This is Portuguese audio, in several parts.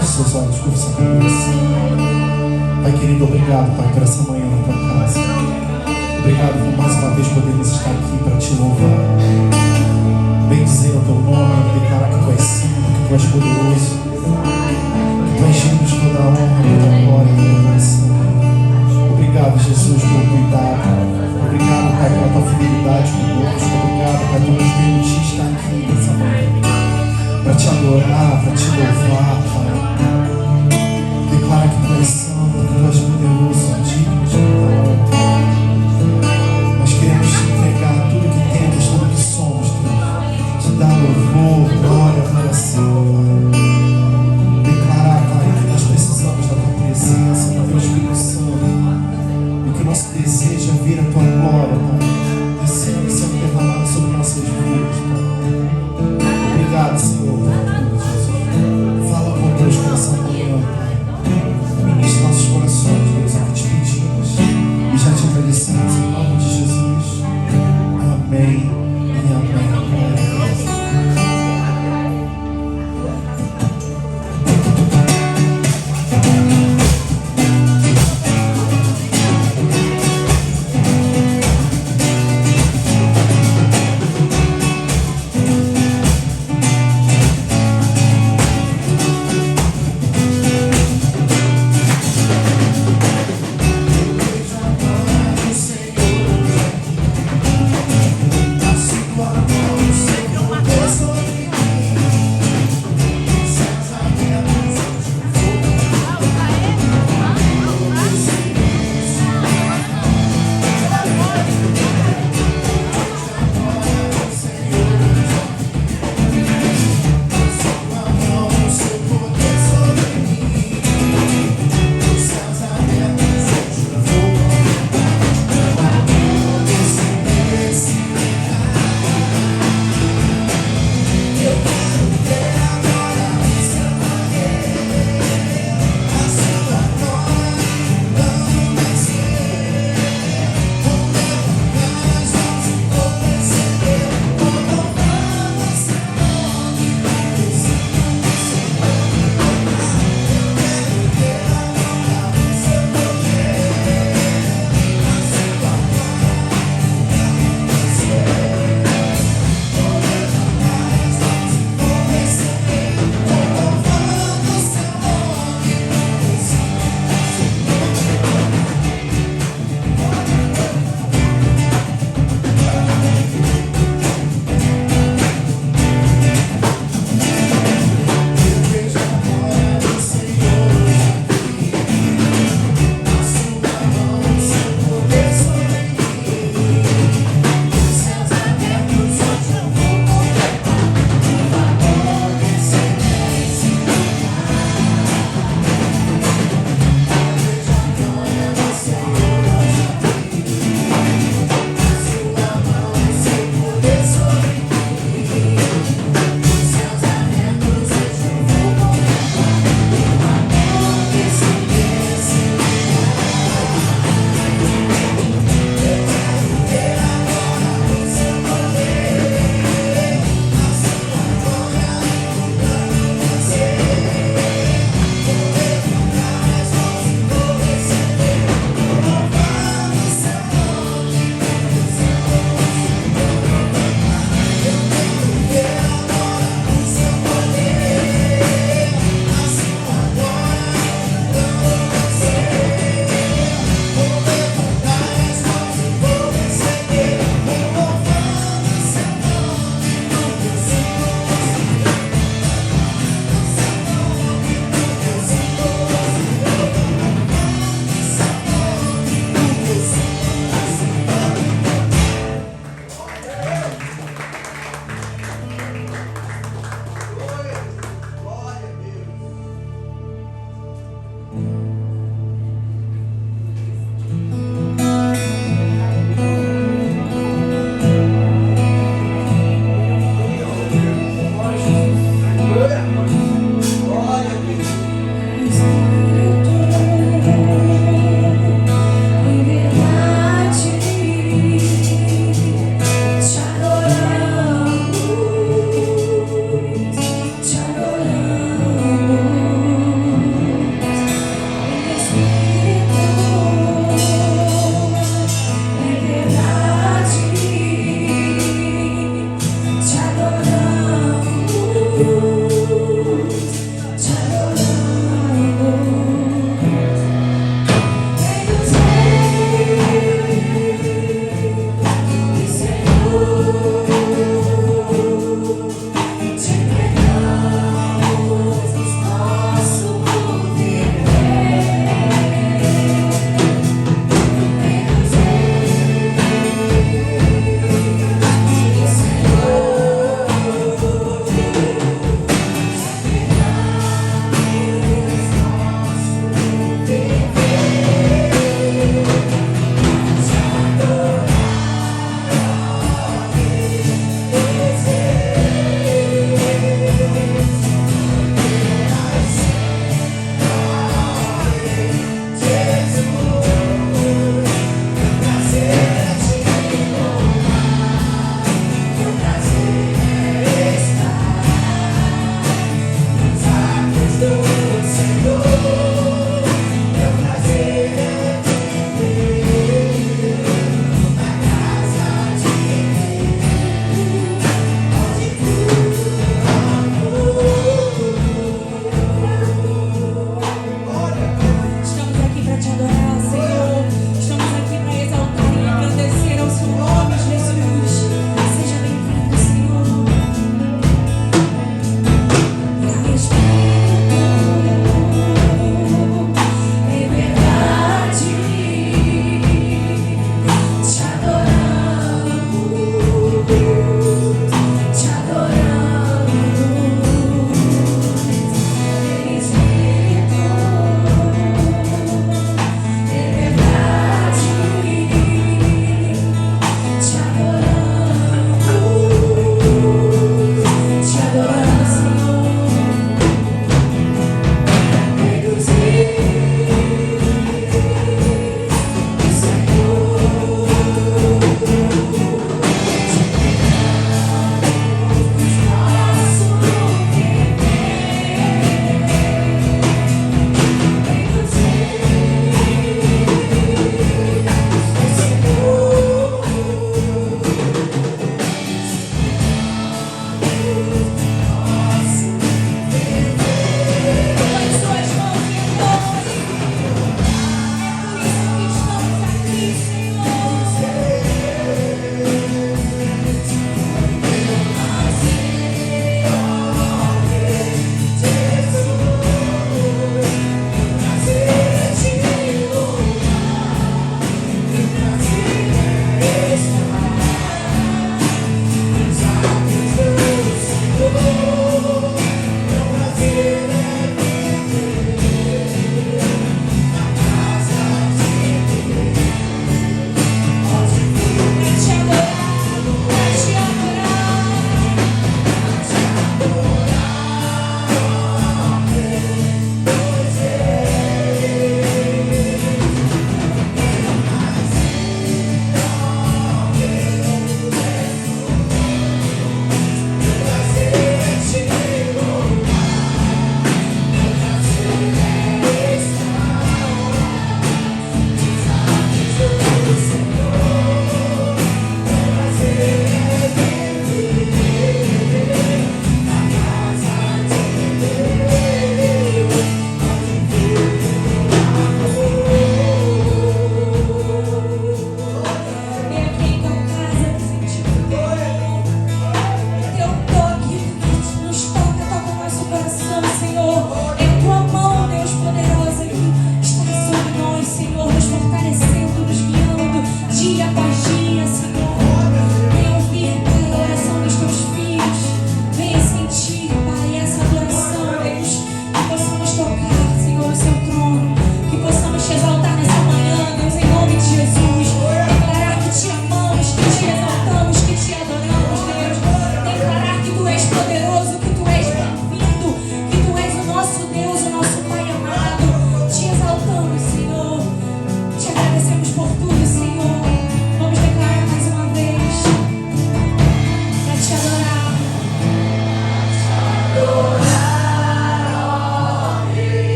Seus olhos, curva sua cabeça. Pai querido, obrigado, Pai, por essa manhã na tua casa. Obrigado por mais uma vez podermos estar aqui para te louvar, bendizer o teu nome, declarar que tu és santo, que tu és poderoso, que tu és digno de toda a honra, toda a glória, toda a adoração. Obrigado, Jesus, pelo cuidado. Obrigado, Pai, pela tua fidelidade conosco. Obrigado, Pai, por nos permitir estar aqui nessa manhã para te adorar, para te louvar, Pai. Declara que tu és santo, que tu és poderoso, digno de toda honra. Nós queremos te entregar tudo que temos, tudo que somos, Deus. Te dar louvor, glória, adoração, Pai. Declarar, Pai, que nós precisamos da tua presença, do teu Espírito Santo. E que o nosso desejo é ver a tua glória, Pai, descendo e sendo derramado sobre nossas vidas, Pai. Obrigado, Senhor, por tudo, Jesus.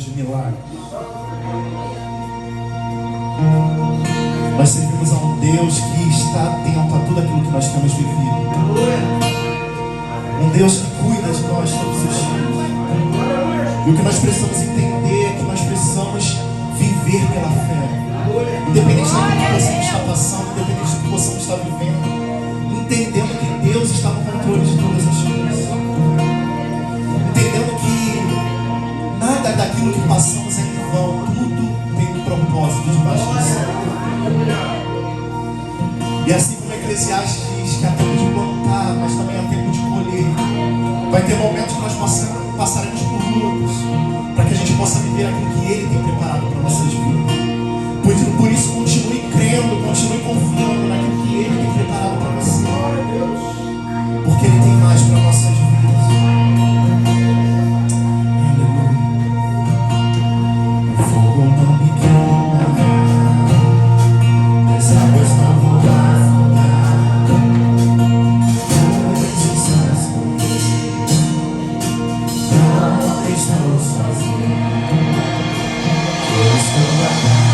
de milagres. Nós servimos a um Deus que está atento a tudo aquilo que nós temos vivido. Um Deus que cuida de nós todos os dias. E o que nós precisamos entender é que nós precisamos viver pela fé. Independente daquilo que possamos estar passando, independente do que possamos estar vivendo, entendendo que Deus está no controle de todas as coisas. Entendendo que nada daquilo que passamos é em vão, tudo tem um propósito debaixo do céu. E assim como Eclesiastes diz que há tempo de plantar, mas também há tempo de colher. Vai ter momentos que nós passaremos por lutas, para que a gente possa viver aquilo que Ele tem preparado para nossas vidas. Por isso, continue crendo, continue confiando naquilo que Ele tem preparado para você. Porque Ele tem mais para nossas vidas. Aleluia. O fogo não me queima, as águas não vão afogar. Todas estás comigo, não estou sozinho. Eu estou guardado.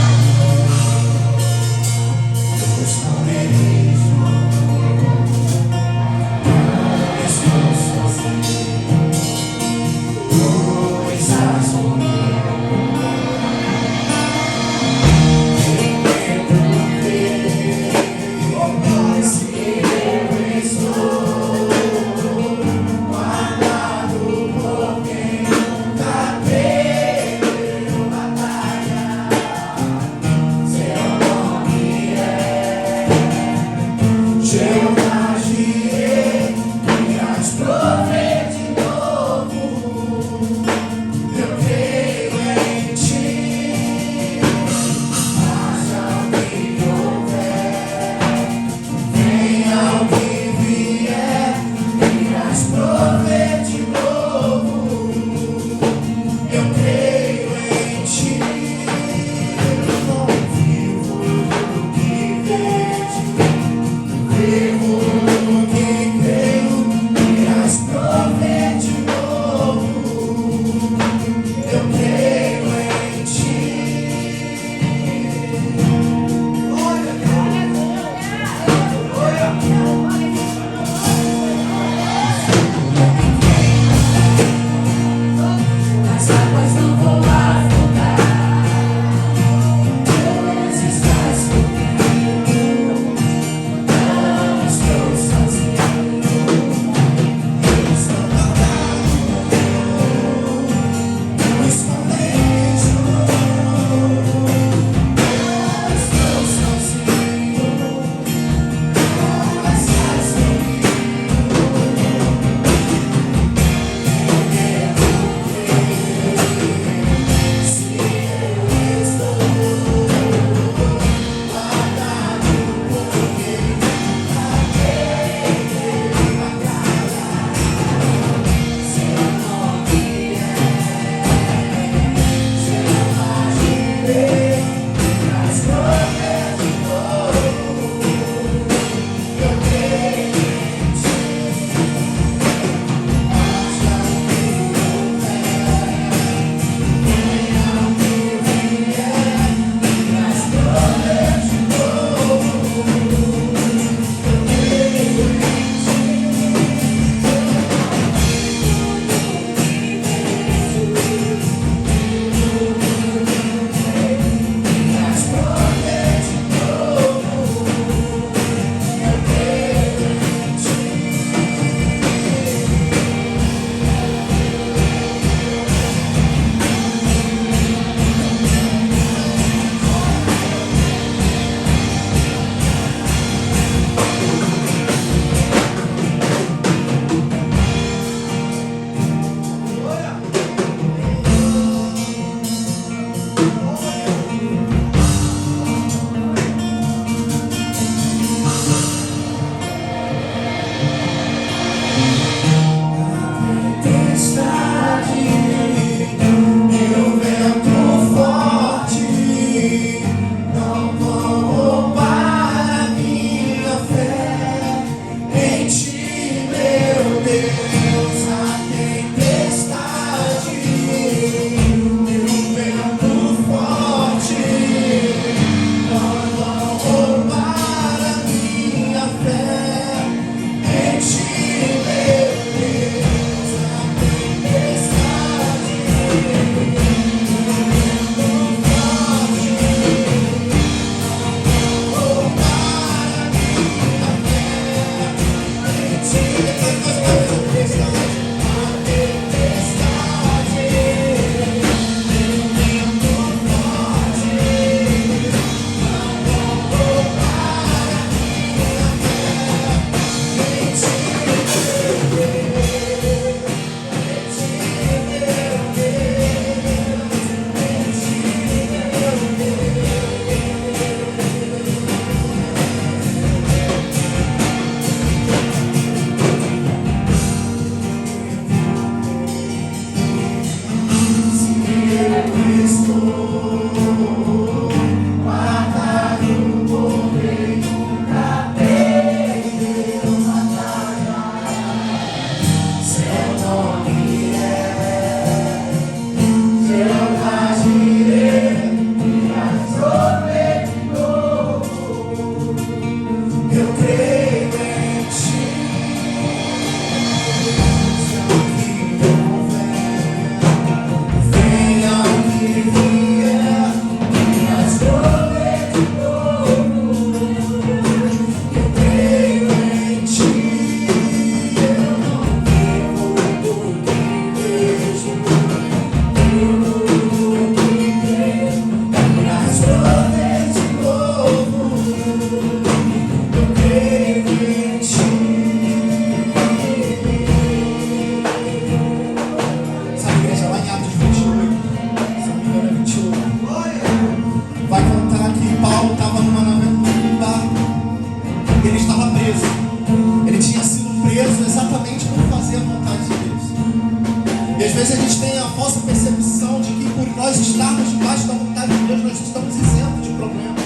estamos debaixo da vontade de Deus, nós estamos isentos de problemas.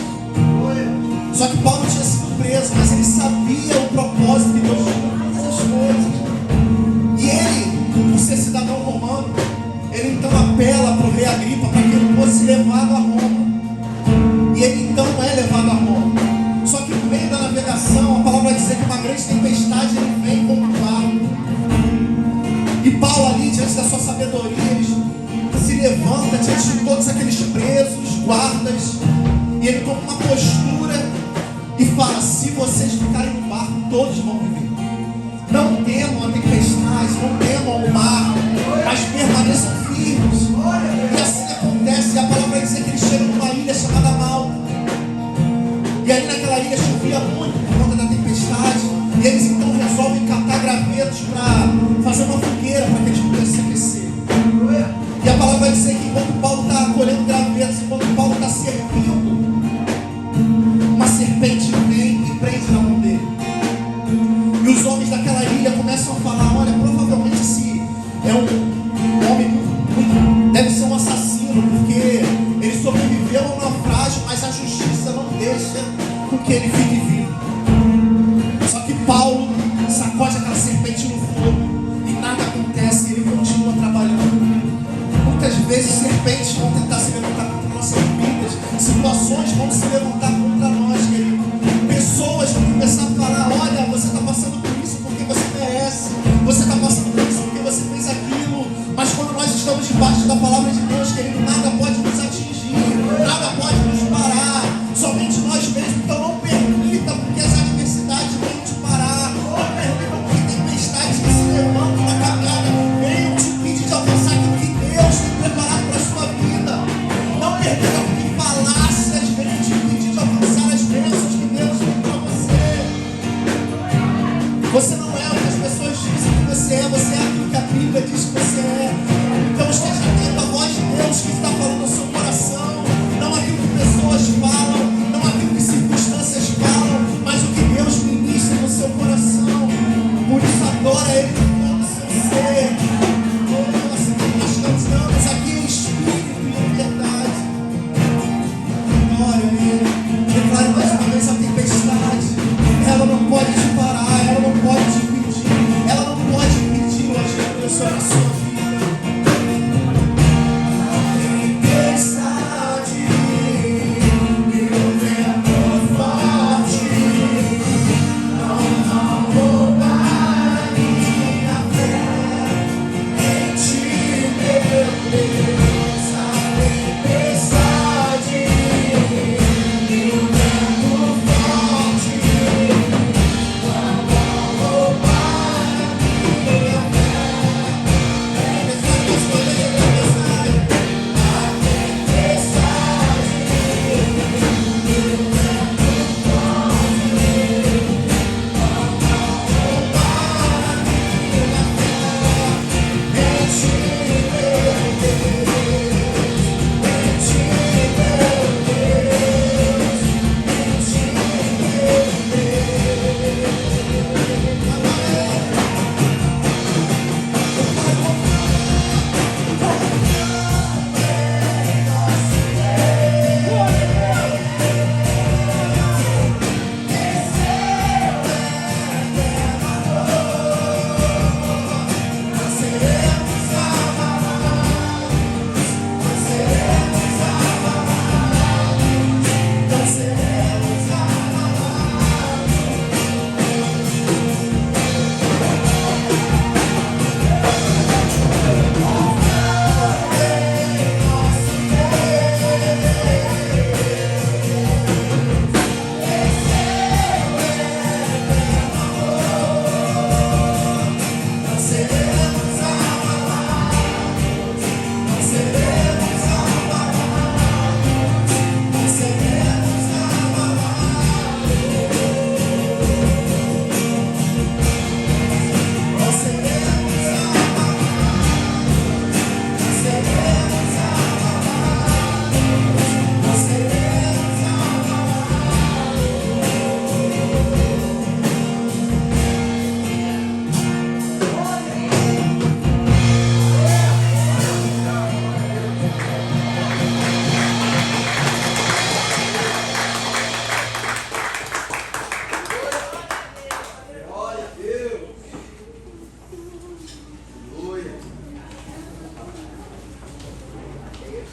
Só que Paulo tinha sido preso, mas ele sabia o propósito que Deus tinha em todas as coisas. E ele, por ser cidadão romano, ele então apela para o rei Agripa para que ele fosse levado a Roma. E ele então é levado a Roma. Só que no meio da navegação, a palavra vai dizer que uma grande tempestade ele vem com o barco. E Paulo ali, diante da sua sabedoria, ele se levanta diante de todos aqueles presos, guardas, e ele toma uma postura e fala: se vocês ficarem no barco, todos vão viver. Não temam a tempestade, não temam o mar, mas permaneçam firmes. E assim acontece. E a palavra vai dizer que eles chegam numa ilha chamada Malta. E ali naquela ilha chovia muito por conta da tempestade. E eles então resolvem catar gravetos para fazer uma fogueira para que eles pudessem aquecer. E a palavra vai dizer que enquanto Paulo está colhendo gravetos, enquanto Paulo está servindo, uma serpente vem e prende na mão dele. E os homens daquela ilha começam a falar: olha, provavelmente esse é um homem muito, deve ser um assassino, porque ele sobreviveu ao naufrágio, mas a justiça não deixa com que ele fique vivo. Só que Paulo sacode aquela serpente no fogo e nada acontece, e ele continua trabalhando. Muitas vezes serpentes vão tentar se levantar contra nossas vidas, situações vão se levantar contra nós, querido. Pessoas vão começar a falar: olha, você está passando por isso porque você merece, você está passando por isso porque você fez aquilo. Mas quando nós estamos debaixo da palavra de Deus, querido, nada pode nos atingir, nada pode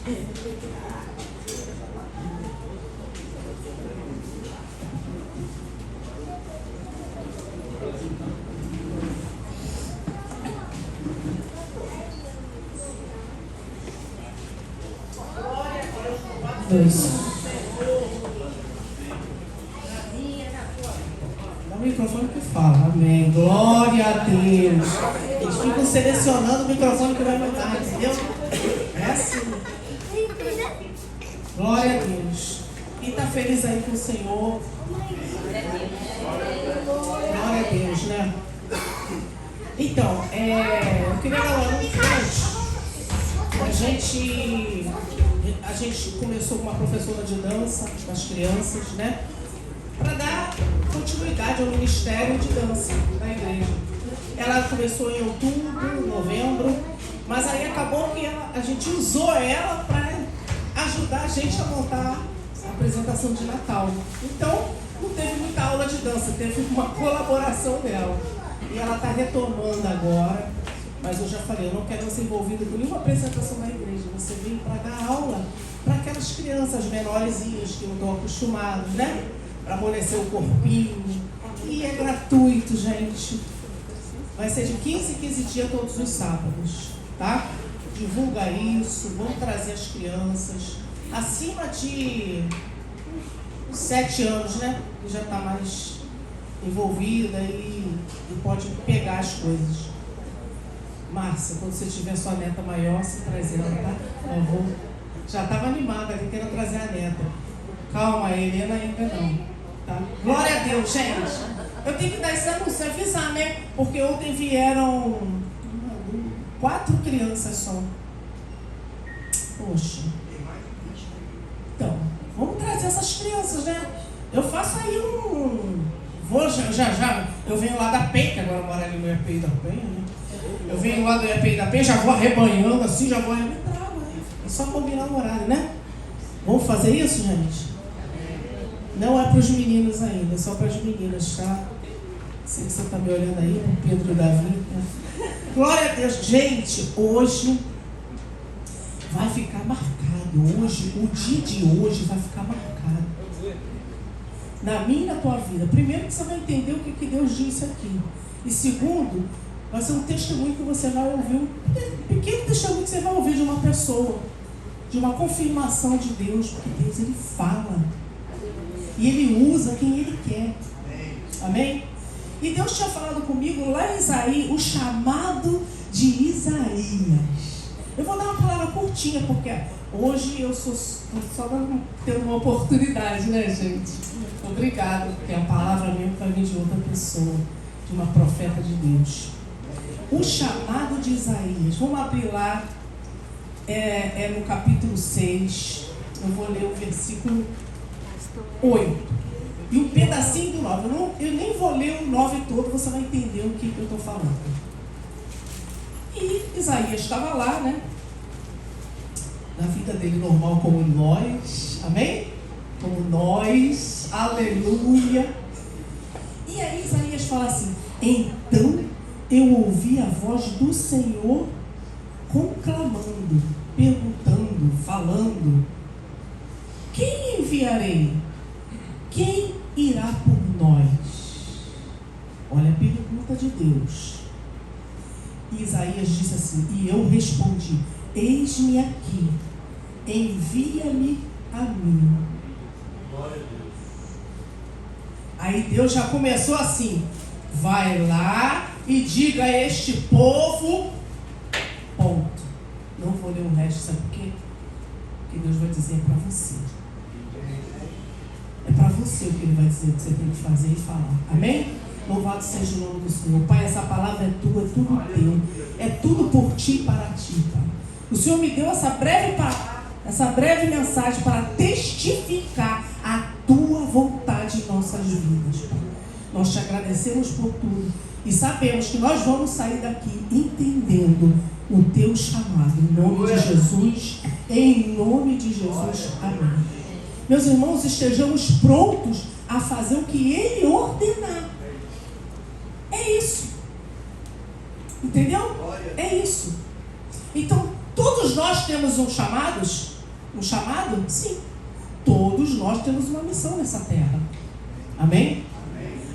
Dá o microfone que fala. Amém. Glória a Deus. Eles ficam selecionando o microfone que vai mandar, entendeu? É assim. Glória a Deus. Quem está feliz aí com o Senhor? Glória a Deus, né? Então, eu queria dar uma antes. A gente começou com uma professora de dança com as crianças, né? Para dar continuidade ao ministério de dança da igreja. Ela começou em outubro, novembro, mas aí acabou que a gente usou ela para ajudar a gente a montar a apresentação de Natal. Então, não teve muita aula de dança, teve uma colaboração dela. E ela está retomando agora, mas eu já falei, eu não quero ser envolvida com nenhuma apresentação da igreja. Você vem para dar aula para aquelas crianças menorzinhas que não estão acostumadas, né? Para amolecer o corpinho. E é gratuito, gente. Vai ser de 15 em 15 dias todos os sábados, tá? Divulga isso, vamos trazer as crianças acima de 7 anos, né? Que já está mais envolvida e pode pegar as coisas. Márcia, quando você tiver sua neta maior, você traz ela, tá? Por favor. Já estava animada ali, querendo trazer a neta. Calma, a Helena ainda não. Tá? Glória a Deus, gente. Eu tenho que dar esse anúncio, avisar, né? Porque ontem vieram 4 crianças só. Poxa. Então, vamos trazer essas crianças, né? Eu faço aí vou já. Eu venho lá da Penha, que agora mora ali no IAPI da Penha, né? Eu venho lá do IAPI da Penha, já vou arrebanhando assim, já vou entrar, né? É só combinar o horário, né? Vamos fazer isso, gente? Não é para os meninos ainda, é só para as meninas, tá? Sei que você está me olhando aí, o Pedro e o Davi. Tá? Glória a Deus. Gente, hoje vai ficar marcado. Hoje, o dia de hoje vai ficar marcado. Na minha e na tua vida. Primeiro que você vai entender o que Deus disse aqui. E segundo, vai ser um testemunho que você vai ouvir, um pequeno testemunho que você vai ouvir de uma pessoa, de uma confirmação de Deus, porque Deus, Ele fala. E Ele usa quem Ele quer. Amém? E Deus tinha falado comigo lá em Isaías, o chamado de Isaías. Eu vou dar uma palavra curtinha, porque hoje eu sou só tendo uma oportunidade, né, gente? Obrigada, porque a palavra mesmo vai vir de outra pessoa, de uma profeta de Deus. O chamado de Isaías. Vamos abrir lá, no capítulo 6. Eu vou ler o versículo 8. E um pedacinho do 9. Eu nem vou ler o 9 todo, você vai entender o que eu estou falando. E Isaías estava lá, né? Na vida dele normal como nós. Amém? Como nós. Aleluia. E aí Isaías fala assim: então eu ouvi a voz do Senhor conclamando, perguntando, falando: quem enviarei? Quem irá por nós? Olha a pergunta de Deus. E Isaías disse assim, e eu respondi: eis-me aqui, envia-me a mim. Glória a Deus. Aí Deus já começou assim: vai lá e diga a este povo, ponto. Não vou ler o resto, sabe por quê? Porque Deus vai dizer para você. É para você o que Ele vai dizer que você tem que fazer e falar. Amém? Louvado seja o nome do Senhor. Pai, essa palavra é tua, é tudo teu. É tudo por ti e para ti, Pai. O Senhor me deu essa breve mensagem para testificar a tua vontade em nossas vidas, Pai. Nós te agradecemos por tudo e sabemos que nós vamos sair daqui entendendo o teu chamado. Em nome de Jesus. Em nome de Jesus. Amém. Meus irmãos, estejamos prontos a fazer o que Ele ordenar. É isso. Entendeu? É isso. Então, todos nós temos uns chamados. um chamado? Sim. Todos nós temos uma missão nessa terra. Amém?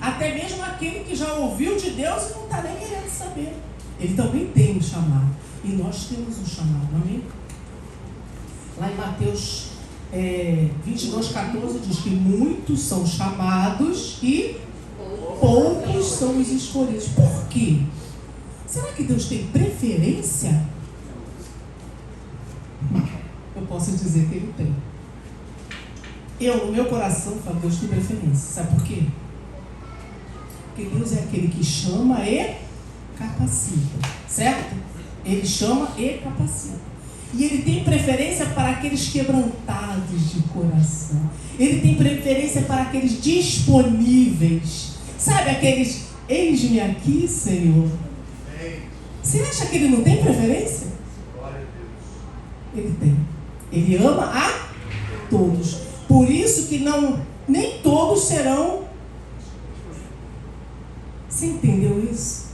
Até mesmo aquele que já ouviu de Deus e não está nem querendo saber. Ele também tem um chamado. E nós temos um chamado. Amém? Lá em Mateus 22:14 diz que muitos são chamados e poucos são os escolhidos. Por quê? Será que Deus tem preferência? Eu posso dizer que Ele tem. Eu, no meu coração, falo, Deus tem preferência. Sabe por quê? Porque Deus é aquele que chama e capacita. Certo? Ele chama e capacita. E Ele tem preferência para aqueles quebrantados de coração. Ele tem preferência para aqueles disponíveis. Sabe aqueles, eis-me aqui, Senhor. Você acha que Ele não tem preferência? Ele tem. Ele ama a todos. Por isso que nem todos serão. Você entendeu isso?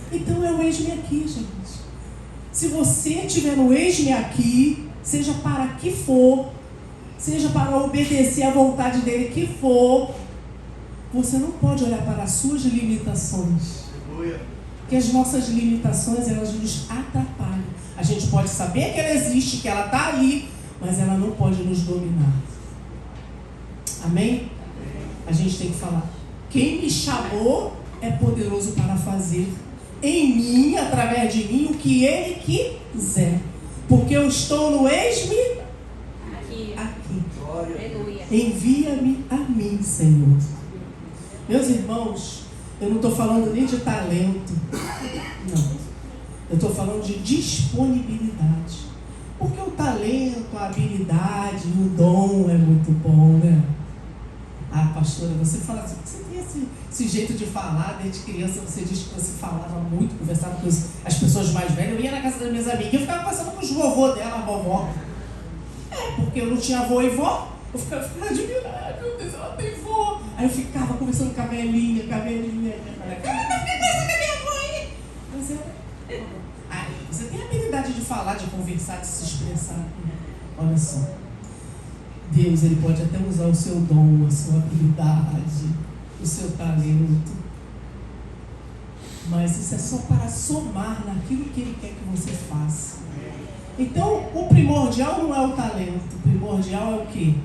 Então é o eis-me aqui, gente. Se você estiver no eis-me aqui, seja para que for, seja para obedecer à vontade dele que for, você não pode olhar para as suas limitações. Porque as nossas limitações, elas nos atrapalham. A gente pode saber que ela existe, que ela está ali, mas ela não pode nos dominar. Amém? A gente tem que falar, quem me chamou é poderoso para fazer em mim, através de mim, o que Ele quiser. Porque eu estou no eis-me aqui. Envia-me a mim, Senhor. Meus irmãos, eu não estou falando nem de talento. Não. Eu estou falando de disponibilidade. Porque o talento, a habilidade, o dom é muito bom, né? Ah, pastora, você fala assim, você tem esse jeito de falar, desde criança você diz que você falava muito, conversava com as pessoas mais velhas. Eu ia na casa das minhas amigas, eu ficava passando com os vovô dela, a vovó. Porque eu não tinha avô e vó, eu ficava admirada, meu Deus, ela tem vó. Aí eu ficava conversando com a velhinha, Ela tá conversando com a minha avó aí. Mas você tem a habilidade de falar, de conversar, de se expressar. Olha só. Deus, Ele pode até usar o seu dom, a sua habilidade, o seu talento. Mas isso é só para somar naquilo que Ele quer que você faça. Então, o primordial não é o talento. O primordial é o quê?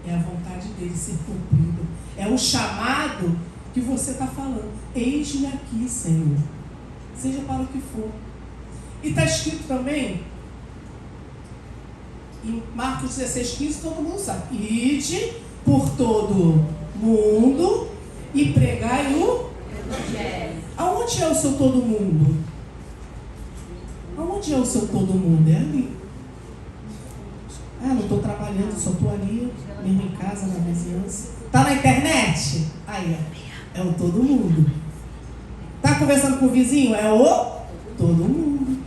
É a vontade dele ser cumprida. É o chamado que você está falando. Eis-me aqui, Senhor. Seja para o que for. E está escrito também, em Marcos 16:15, todo mundo sabe. Ide por todo mundo e pregai o Evangelho. Aonde é o seu todo mundo? Aonde é o seu todo mundo? É ali. Não estou trabalhando, só estou ali, mesmo em casa, na vizinhança. Está na internet? Aí, é o todo mundo. Está conversando com o vizinho? É o todo mundo.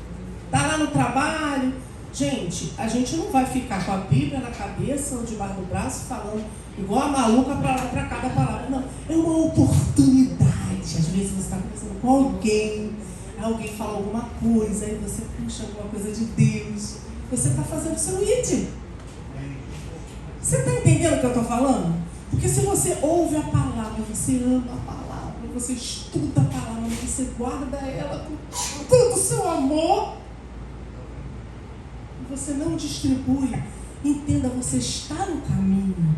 Está lá no trabalho? Gente, a gente não vai ficar com a Bíblia na cabeça ou debaixo do braço falando igual a maluca para cada palavra. Não, é uma oportunidade. Às vezes você está conversando com alguém fala alguma coisa, aí você puxa alguma coisa de Deus. Você está fazendo o seu id. Você está entendendo o que eu estou falando? Porque se você ouve a palavra, você ama a palavra, você estuda a palavra, você guarda ela com todo o seu amor, você não distribui, entenda, você está no caminho,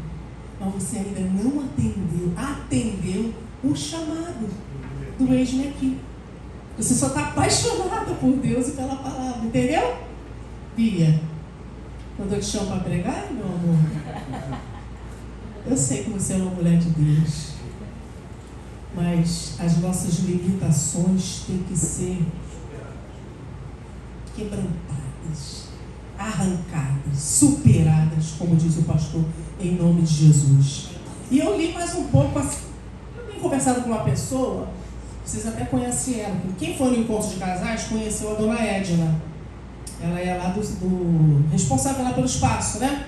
mas você ainda não atendeu o chamado do eis-me aqui. Você só está apaixonada por Deus e pela palavra, entendeu? Bia, quando eu te chamo para pregar, meu amor, eu sei que você é uma mulher de Deus, mas as nossas limitações têm que ser quebrantadas, arrancadas, superadas, como diz o pastor, em nome de Jesus. E eu li mais um pouco, eu tenho conversado com uma pessoa, vocês até conhecem ela, quem foi no encontro de casais conheceu a dona Edna. Ela é lá do responsável lá pelo espaço, né?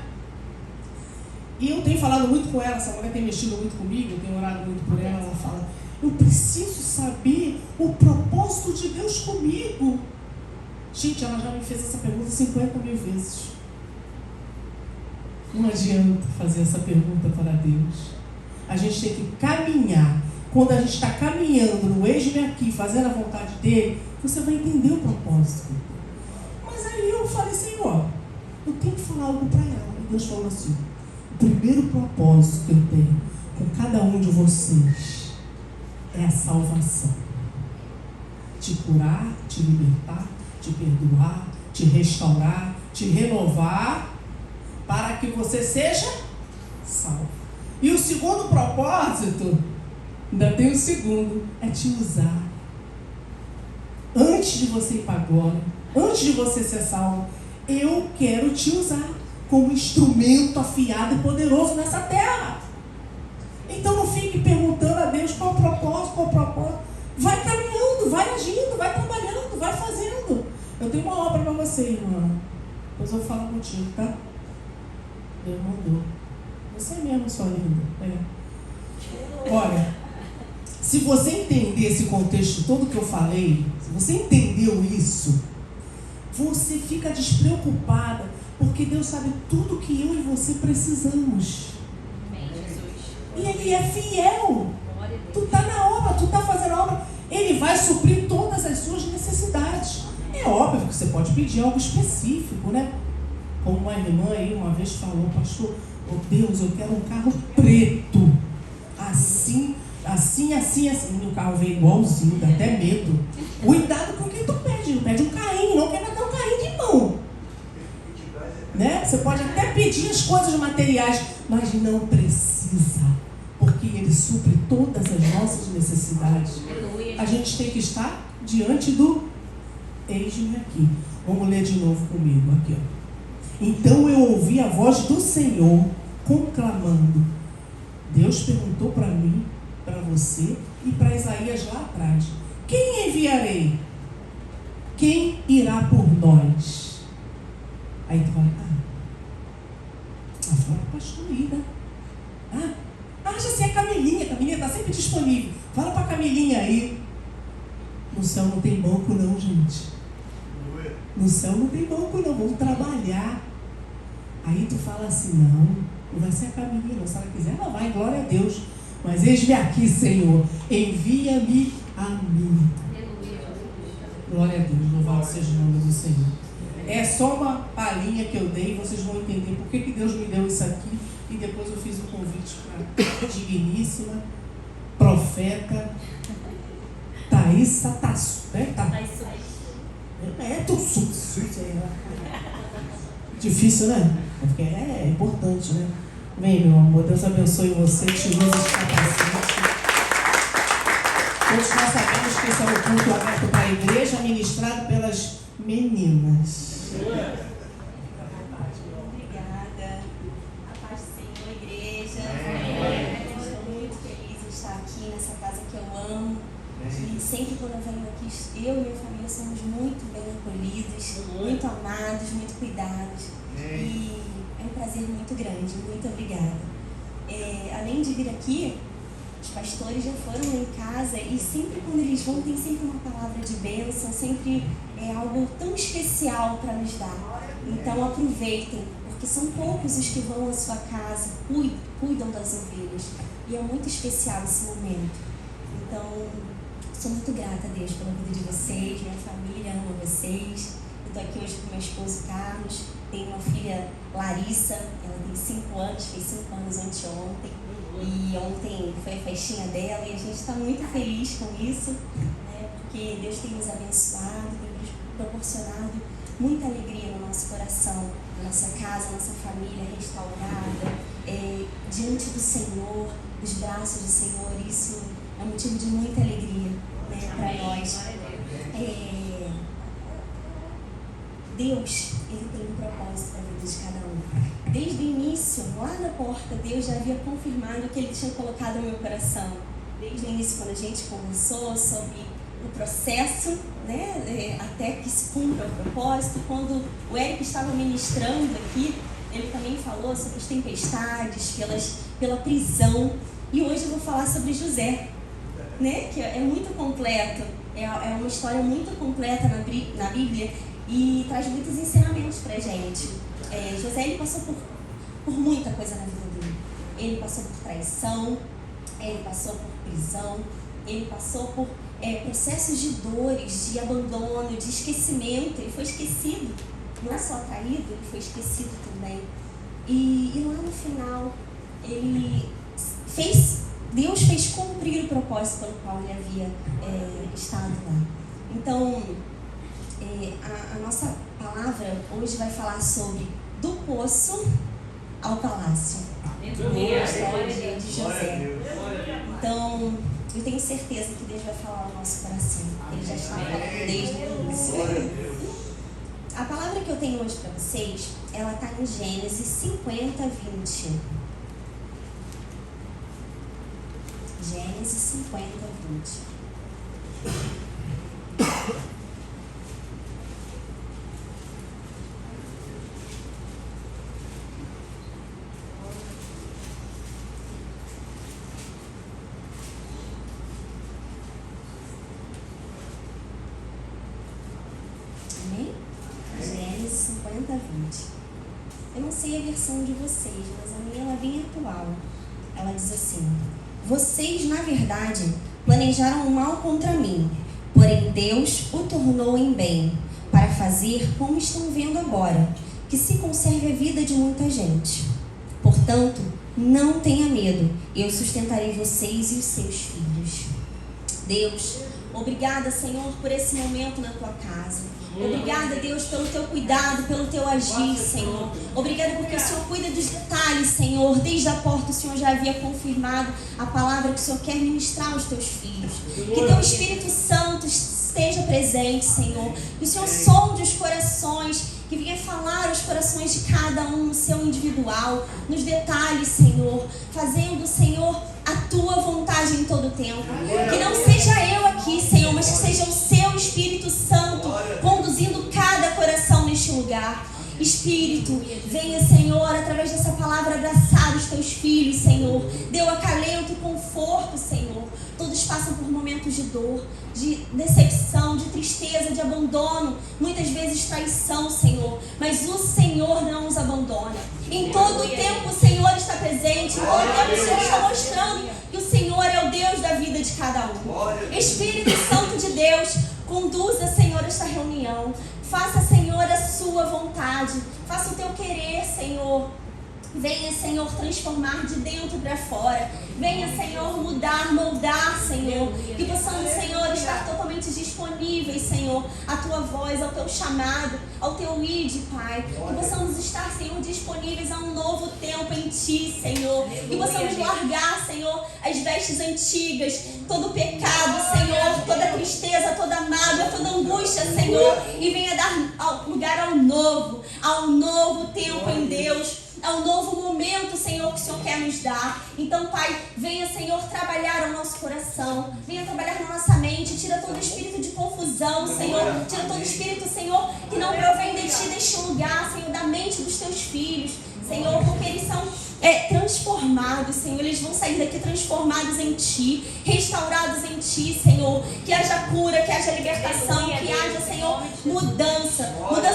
E eu tenho falado muito com ela, essa mulher tem mexido muito comigo, eu tenho orado muito por ela. Ela fala, eu preciso saber o propósito de Deus comigo. Gente, ela já me fez essa pergunta 50 mil vezes. Não adianta fazer essa pergunta para Deus. A gente tem que caminhar. Quando a gente está caminhando no Eis-me aqui, fazendo a vontade dele, você vai entender o propósito. Mas aí eu falei, Senhor, eu tenho que falar algo para ela. E Deus falou assim, o primeiro propósito que eu tenho com cada um de vocês é a salvação. Te curar, te libertar, te perdoar, te restaurar, te renovar, para que você seja salvo. E o segundo propósito, ainda tem o segundo, é te usar. Antes de você ir para a glória, antes de você ser salvo, eu quero te usar como instrumento afiado e poderoso nessa terra. Então não fique perguntando a Deus qual o propósito. Vai caminhando, vai agindo, vai trabalhando, vai fazendo. Eu tenho uma obra para você, irmã. Depois eu vou falar contigo, tá? Deus mandou. Você mesmo, sua linda. Olha, se você entender esse contexto todo que eu falei, se você entendeu isso, você fica despreocupada, porque Deus sabe tudo que eu e você precisamos. E Ele é fiel. Tu está na obra, tu está fazendo a obra. Ele vai suprir todas as suas necessidades. É óbvio que você pode pedir algo específico, né? Como uma irmã aí uma vez falou, pastor, oh Deus, eu quero um carro preto. Assim. E o carro veio igualzinho, dá até medo. Cuidado com o que tu pede. Não pede um carrinho, não quer dar um carrinho de mão. Né? Você pode até pedir as coisas materiais, mas não precisa. Porque Ele supre todas as nossas necessidades. A gente tem que estar diante do Eis-me aqui. Vamos ler de novo comigo aqui, ó. Então eu ouvi a voz do Senhor conclamando. Deus perguntou para mim, para você e para Isaías lá atrás: quem enviarei? Quem irá por nós? Aí tu fala, fala para a pastor Ida. Já sei, a Camilinha está sempre disponível. Fala para a Camilinha aí. No céu não tem banco não, gente. No céu não tem banco não, vamos trabalhar. Aí tu fala assim, não vai ser a Camilinha não. Se ela quiser, ela vai, glória a Deus. Mas eis-me aqui, Senhor, envia-me a mim. Glória a Deus, louvado seja o nome do Senhor. É só uma palhinha que eu dei, vocês vão entender por que Deus me deu isso aqui. E depois eu fiz um convite para a digníssima profeta Thaísa Tassu, né? Difícil, né? Porque é importante, né? Vem, meu amor, Deus abençoe você, te use esse capacete. Todos nós sabemos que esse é o culto aberto para a igreja, ministrado pelas meninas. Obrigada. A paz do Senhor, igreja. Estou muito feliz de estar aqui nessa casa que eu amo. E sempre quando eu venho aqui, eu e minha família somos muito bem acolhidos, muito amados, muito cuidados. E é um prazer muito grande. Muito obrigada. Além de vir aqui, os pastores já foram lá em casa e sempre quando eles vão tem sempre uma palavra de bênção, sempre é algo tão especial para nos dar. Então aproveitem, porque são poucos os que vão à sua casa, cuidam das ovelhas. E é muito especial esse momento. Então, sou muito grata a Deus pela vida de vocês, minha família ama vocês. Eu estou aqui hoje com meu esposo Carlos, tenho uma filha Larissa, ela tem 5 anos, fez 5 anos anteontem. E ontem foi a festinha dela e a gente está muito feliz com isso, né? Porque Deus tem nos abençoado, tem nos proporcionado muita alegria no nosso coração, na nossa casa, nossa família restaurada, diante do Senhor, dos braços do Senhor. Isso é um motivo de muita alegria, né, para nós. Deus, Ele tem um propósito para a vida de cada um. Desde o início, lá na porta, Deus já havia confirmado o que Ele tinha colocado no meu coração. Desde o início, quando a gente conversou sobre o processo, né, até que se cumpra o propósito, quando o Érico estava ministrando aqui, ele também falou sobre as tempestades, pela prisão. E hoje eu vou falar sobre José, né, que é muito completo, é uma história muito completa na Bíblia e traz muitos ensinamentos para a gente. José, ele passou por por muita coisa na vida dele. Ele passou por traição, ele passou por prisão, ele passou por processos de dores, de abandono, de esquecimento. Ele foi esquecido, não só traído, ele foi esquecido também. E lá no final, Deus fez cumprir o propósito pelo qual ele havia estado lá. Então, a nossa palavra hoje vai falar sobre do poço ao palácio. A história de José. Então, eu tenho certeza que Deus vai falar ao nosso coração. Ele já está falando desde o início. A palavra que eu tenho hoje para vocês, ela está em Gênesis 50, 20. Gênesis 50, 20. Amém? Gênesis 50, 20. Eu não sei a versão de vocês, mas a minha ela é bem atual. Ela diz assim: vocês, na verdade, planejaram o mal contra mim, porém Deus o tornou em bem, para fazer como estão vendo agora, que se conserve a vida de muita gente. Portanto, não tenha medo, eu sustentarei vocês e os seus filhos. Deus, obrigada, Senhor, por esse momento na tua casa. Obrigada, Deus, pelo teu cuidado, pelo teu agir, Senhor. Obrigada porque o Senhor cuida dos detalhes, Senhor. Desde a porta o Senhor já havia confirmado a palavra que o Senhor quer ministrar aos teus filhos. Que teu Espírito Santo esteja presente, Senhor. Que o Senhor sonde os corações, que venha falar aos corações de cada um no seu individual, nos detalhes, Senhor. Fazendo, Senhor, a tua vontade em todo o tempo. Que não seja eu aqui, Senhor, mas que seja o seu Espírito Santo conduzindo cada coração neste lugar. Espírito, venha, Senhor, através dessa palavra abraçar os teus filhos, Senhor. Dê o acalento e conforto, Senhor. Todos passam por momentos de dor, de decepção, de tristeza, de abandono, muitas vezes traição, Senhor. Mas o Senhor não os abandona. Em todo o tempo o Senhor está presente, em todo o tempo o Senhor está mostrando que o Senhor é o Deus da vida de cada um. Espírito Santo de Deus, conduza, Senhor, esta reunião. Faça, Senhor, a sua vontade. Faça o teu querer, Senhor. Venha, Senhor, transformar de dentro para fora. Venha, Senhor, mudar, moldar, Senhor. Que possamos, Senhor, estar totalmente disponíveis, Senhor, à tua voz, ao teu chamado, ao teu id, Pai. Que possamos estar, Senhor, disponíveis a um novo tempo em Ti, Senhor. Que possamos largar, Senhor, as vestes antigas, todo o pecado, Senhor, toda tristeza, toda mágoa, toda angústia, Senhor. E venha dar lugar ao novo tempo em Deus. É um novo momento, Senhor, que o Senhor quer nos dar. Então, Pai, venha, Senhor, trabalhar ao nosso coração. Venha trabalhar na nossa mente. Tira todo espírito de confusão, Senhor. Tira todo espírito, Senhor, que não provém de Ti, deste lugar, Senhor, da mente dos Teus filhos. Senhor, porque eles são transformados, Senhor. Eles vão sair daqui transformados em Ti, restaurados em Ti, Senhor. Que haja cura, que haja libertação, que haja, Senhor, mudança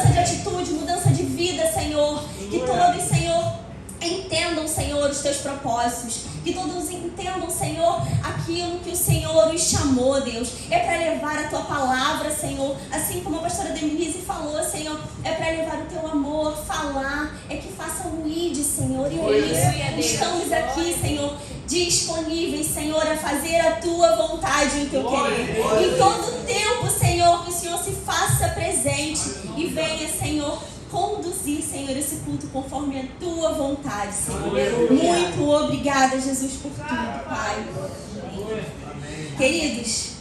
de atitude, mudança de vida, Senhor. Que todos, Senhor, entendam, Senhor, os Teus propósitos. Que todos entendam, Senhor, aquilo que o Senhor os chamou, Deus. É para levar a Tua palavra, Senhor. Assim como a pastora Denise falou, Senhor, é para levar o Teu amor, falar. É que façam o id, Senhor. E é isso. Estamos aqui, Senhor, disponíveis, Senhor, a fazer a Tua vontade e o Teu querer. Em todo tempo, Senhor, que o Senhor se faça presente e venha, Senhor, conduzir, Senhor, esse culto conforme a Tua vontade, Senhor. Muito obrigada, Jesus, por tudo, Pai. Amém. Queridos,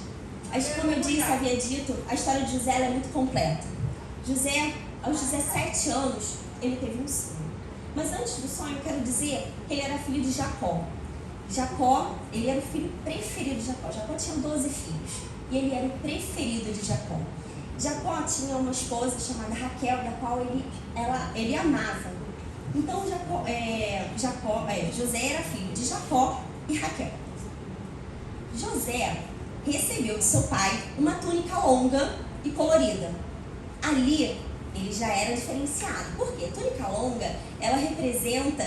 como eu havia dito, a história de José é muito completa. José, aos 17 anos, ele teve um sonho. Mas antes do sonho, eu quero dizer que ele era filho de Jacó. Jacó, ele era o filho preferido de Jacó. Jacó tinha 12 filhos. E ele era o preferido de Jacó. Jacó tinha uma esposa chamada Raquel, da qual ele amava. Então José era filho de Jacó e Raquel. José recebeu de seu pai uma túnica longa e colorida. Ali ele já era diferenciado. Por quê? Túnica longa ela representa,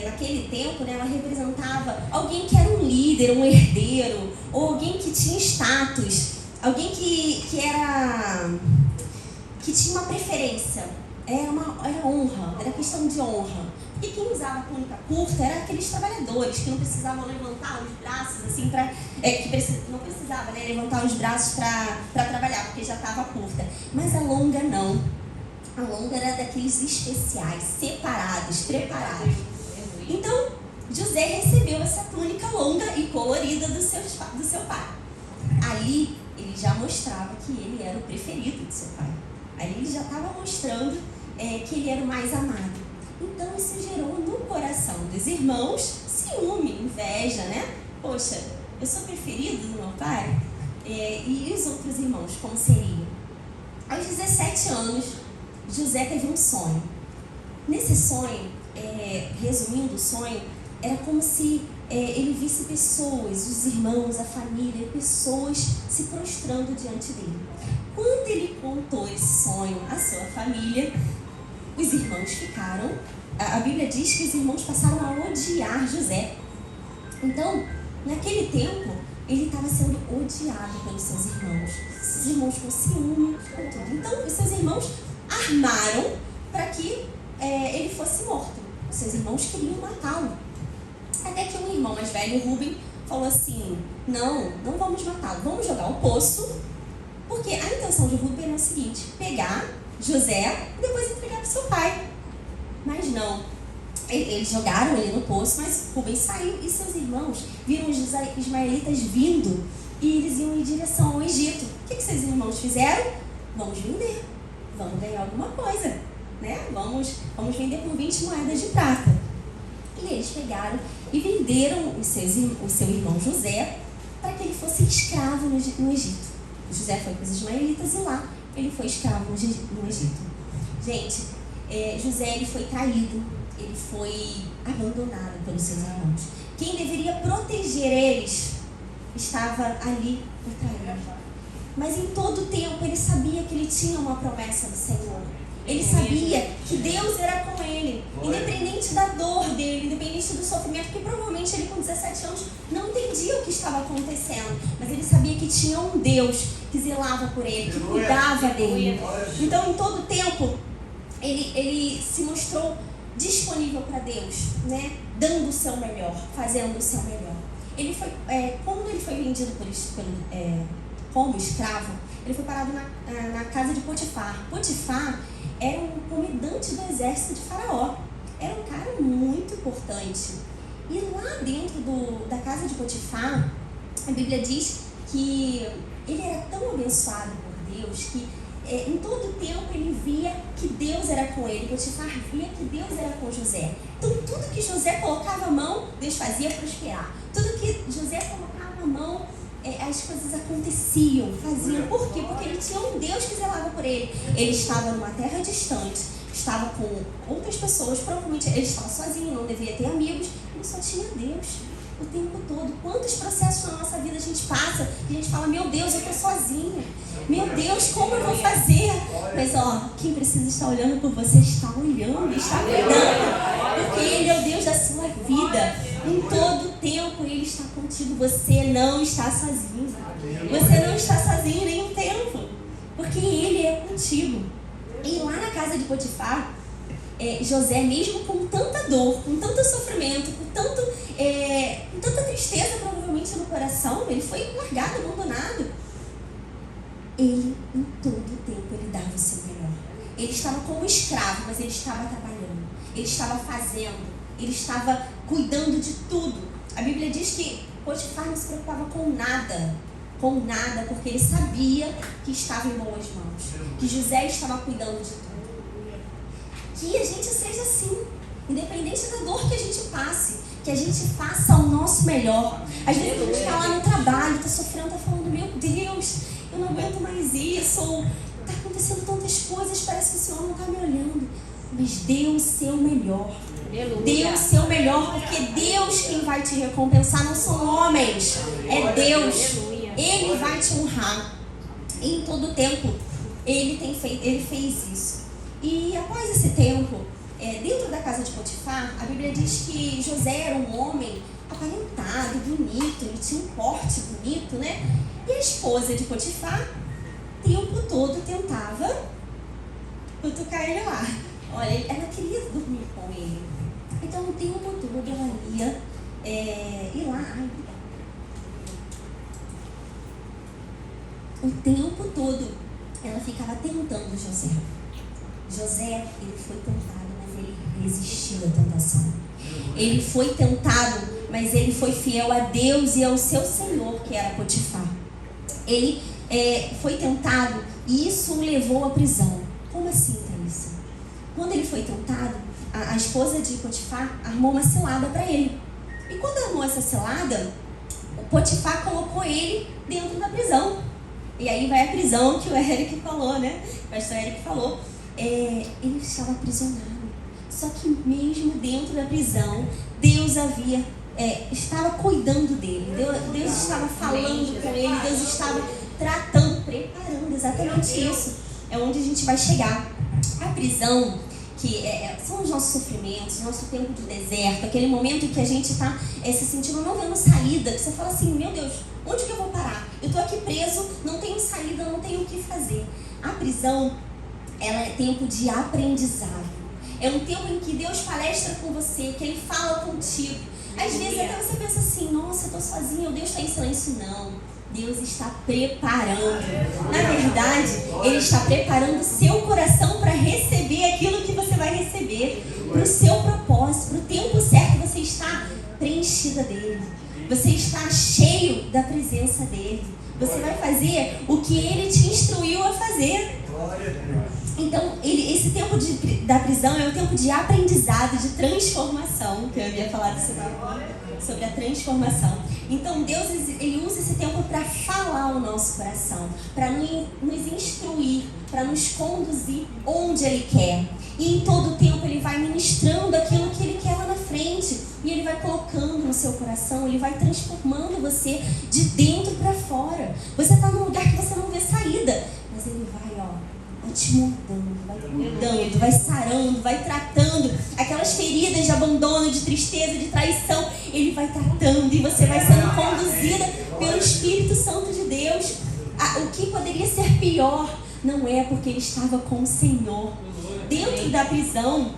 naquele tempo, né, ela representava alguém que era um líder, um herdeiro, ou alguém que tinha status, alguém que tinha uma preferência, era honra, era questão de honra. Porque quem usava túnica curta eram aqueles trabalhadores que não precisavam levantar os braços, assim, não precisava, né, levantar os braços para trabalhar, porque já estava curta. Mas a longa não. A longa era daqueles especiais, separados, preparados. Então, José recebeu essa túnica longa e colorida do seu pai. Ali, ele já mostrava que ele era o preferido do seu pai. Ali ele já estava mostrando que ele era o mais amado. Então, isso gerou no coração dos irmãos ciúme, inveja, né? Poxa, eu sou preferido do meu pai? E os outros irmãos, como seriam? Aos 17 anos, José teve um sonho. Nesse sonho, resumindo o sonho, era como se ele visse pessoas, os irmãos, a família, pessoas se prostrando diante dele. Quando ele contou esse sonho à sua família, os irmãos ficaram... A Bíblia diz que os irmãos passaram a odiar José. Então, naquele tempo, ele estava sendo odiado pelos seus irmãos. Os irmãos com ciúme, com tudo. Então, os seus irmãos armaram para que ele fosse morto. Os seus irmãos queriam matá-lo. Até que um irmão mais velho, Rubem, falou assim: não vamos matá-lo, vamos jogar ao poço. Porque a intenção de Rubem era o seguinte: pegar José e depois entregar para o seu pai. Mas não, eles jogaram ele no poço, mas Rubem saiu e seus irmãos viram os ismaelitas vindo e eles iam em direção ao Egito. O que seus irmãos fizeram? Vamos vender, vamos ganhar alguma coisa, né? Vamos vender por 20 moedas de prata. E eles pegaram e venderam o seu irmão José para que ele fosse escravo no Egito. José foi para os ismaelitas e lá ele foi escravo no Egito. Gente, José ele foi traído, ele foi abandonado pelos seus irmãos. Quem deveria proteger eles estava ali por traí-lo. Mas em todo o tempo ele sabia que ele tinha uma promessa do Senhor. Ele sabia que Deus era com ele, independente da dor dele, independente do sofrimento, porque provavelmente ele com 17 anos não entendia o que estava acontecendo, mas ele sabia que tinha um Deus que zelava por ele, que cuidava dele. Então, em todo o tempo, ele se mostrou disponível para Deus, né? Dando o seu melhor, fazendo o seu melhor. Ele foi, quando ele foi vendido como escravo, ele foi parado na casa de Potifar. Potifar era um comandante do exército de Faraó. Era um cara muito importante. E lá dentro da casa de Potifar, a Bíblia diz que ele era tão abençoado por Deus que em todo o tempo ele via que Deus era com ele. Potifar via que Deus era com José. Então tudo que José colocava a mão, Deus fazia prosperar. Tudo que José colocava a mão, as coisas aconteciam, faziam. Por quê? Porque ele tinha um Deus que zelava por ele. Ele estava numa terra distante, estava com outras pessoas, provavelmente ele estava sozinho, não devia ter amigos, ele só tinha Deus o tempo todo. Quantos processos na nossa vida a gente passa e a gente fala: meu Deus, eu estou sozinha, meu Deus, como eu vou fazer? Mas quem precisa estar olhando por você está olhando, está cuidando, porque Ele é o Deus da sua vida. Em todo tempo Ele está contigo. Você não está sozinho. Você não está sozinho em nenhum tempo, porque Ele é contigo. E lá na casa de Potifar, José, mesmo com tanta dor, com tanto sofrimento, com tanta tristeza provavelmente no coração, ele foi largado, abandonado. Ele, em todo o tempo, ele dava o seu melhor. Ele estava como escravo, mas ele estava trabalhando, ele estava fazendo, ele estava cuidando de tudo. A Bíblia diz que Potifar não se preocupava com nada, porque ele sabia que estava em boas mãos, que José estava cuidando de tudo. Que a gente seja assim, independente da dor que a gente passe, que a gente faça o nosso melhor. Às vezes a gente está lá no trabalho, está sofrendo, está falando: meu Deus, eu não aguento mais isso, ou está acontecendo tantas coisas, parece que o Senhor não está me olhando. Mas dê o seu melhor. Dê o seu melhor, porque Deus quem vai te recompensar, não são homens, é Deus. Ele vai te honrar. E em todo o tempo ele fez isso. E após esse tempo, dentro da casa de Potifar, a Bíblia diz que José era um homem aparentado, bonito, ele tinha um porte bonito, né? E a esposa de Potifar, o tempo todo tentava cutucar ele lá. Olha, ela queria dormir com ele. Então, o tempo todo ela ia ir lá. O tempo todo ela ficava tentando José. José, ele foi tentado, mas ele resistiu à tentação. Ele foi tentado, mas ele foi fiel a Deus e ao seu Senhor, que era Potifar. Ele foi tentado e isso o levou à prisão. Como assim, Thaísa? Quando ele foi tentado, a esposa de Potifar armou uma cilada para ele. E quando armou essa cilada, o Potifar colocou ele dentro da prisão. E aí vai a prisão que o Eric falou, né? O pastor Eric falou. Ele estava aprisionado. Só que mesmo dentro da prisão, Deus estava cuidando dele. Deus estava falando com ele. Deus estava tratando, preparando. Exatamente isso. É onde a gente vai chegar. A prisão, que são os nossos sofrimentos, nosso tempo de deserto, aquele momento em que a gente está se sentindo não vendo saída, que você fala assim, meu Deus, onde que eu vou parar? Eu estou aqui preso, não tenho saída, não tenho o que fazer. A prisão, ela é tempo de aprendizado. É um tempo em que Deus palestra com você, que Ele fala contigo. Às vezes até você pensa assim, nossa, eu estou sozinha, Deus está em silêncio. Não, Deus está preparando. Na verdade, Ele está preparando o seu coração para receber aquilo que você vai receber. Para o seu propósito, para o tempo certo, você está preenchida dEle. Você está cheio da presença dEle. Você vai fazer o que Ele te instruiu a fazer. Então, esse tempo da prisão é um tempo de aprendizado, de transformação, que eu havia falado sobre a transformação. Então, Deus ele usa esse tempo para falar ao nosso coração, para nos instruir, para nos conduzir onde Ele quer. E em todo o tempo Ele vai ministrando aquilo que Ele quer lá na frente. E Ele vai colocando no seu coração, Ele vai transformando você de dentro para fora. Você está num lugar que você não vê saída, mas Ele vai, te moldando, vai cuidando, vai sarando, vai tratando aquelas feridas de abandono, de tristeza, de traição. Ele vai tratando e você vai sendo conduzida pelo Espírito Santo de Deus. O que poderia ser pior não é, porque ele estava com o Senhor. Dentro da prisão,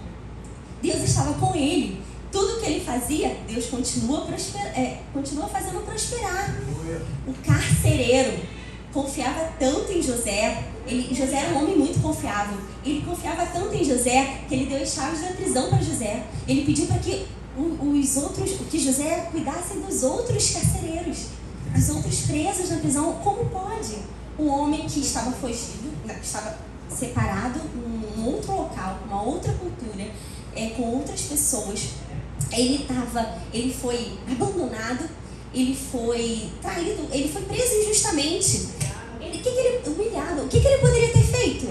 Deus estava com ele. Tudo que ele fazia, Deus continua fazendo prosperar. O carcereiro confiava tanto em José. José era um homem muito confiável. Ele confiava tanto em José que ele deu as chaves da prisão para José. Ele pediu para que que José cuidasse dos outros carcereiros, dos outros presos na prisão. Como pode? Um homem que estava fugido, estava separado num outro local, com uma outra cultura, com outras pessoas. Ele foi abandonado, ele foi traído, ele foi preso injustamente. Humilhado. O que ele poderia ter feito?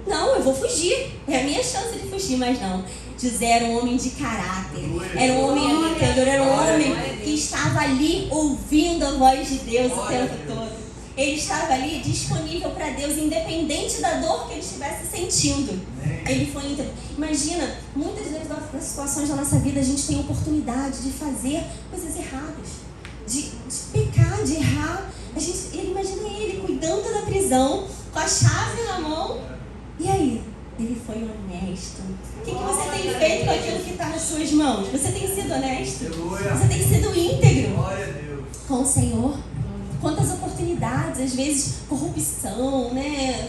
Não, eu vou fugir. É a minha chance de fugir, mas não. José era um homem de caráter. Era um homem aguentador. Era um homem que estava ali ouvindo a voz de Deus o tempo todo. Ele estava ali disponível para Deus, independente da dor que ele estivesse sentindo. Ele foi íntegro. Imagina, muitas das situações da nossa vida a gente tem oportunidade de fazer coisas erradas, de pecar, de errar. Imagina ele cuidando da prisão, com a chave na mão. E aí? Ele foi honesto. O que você tem feito com aquilo que está nas suas mãos? Você tem sido honesto? Você tem sido íntegro com o Senhor? Quantas oportunidades, às vezes corrupção,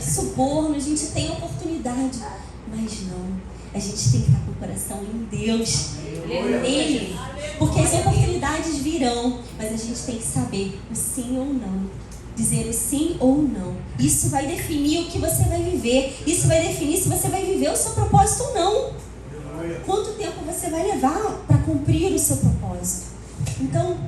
suborno, a gente tem oportunidade. Mas não, a gente tem que estar com o coração em Deus, nele. Porque as oportunidades virão, mas a gente tem que saber o sim ou não. Dizer o sim ou não. Isso vai definir o que você vai viver. Isso vai definir se você vai viver o seu propósito ou não. Quanto tempo você vai levar para cumprir o seu propósito. Então,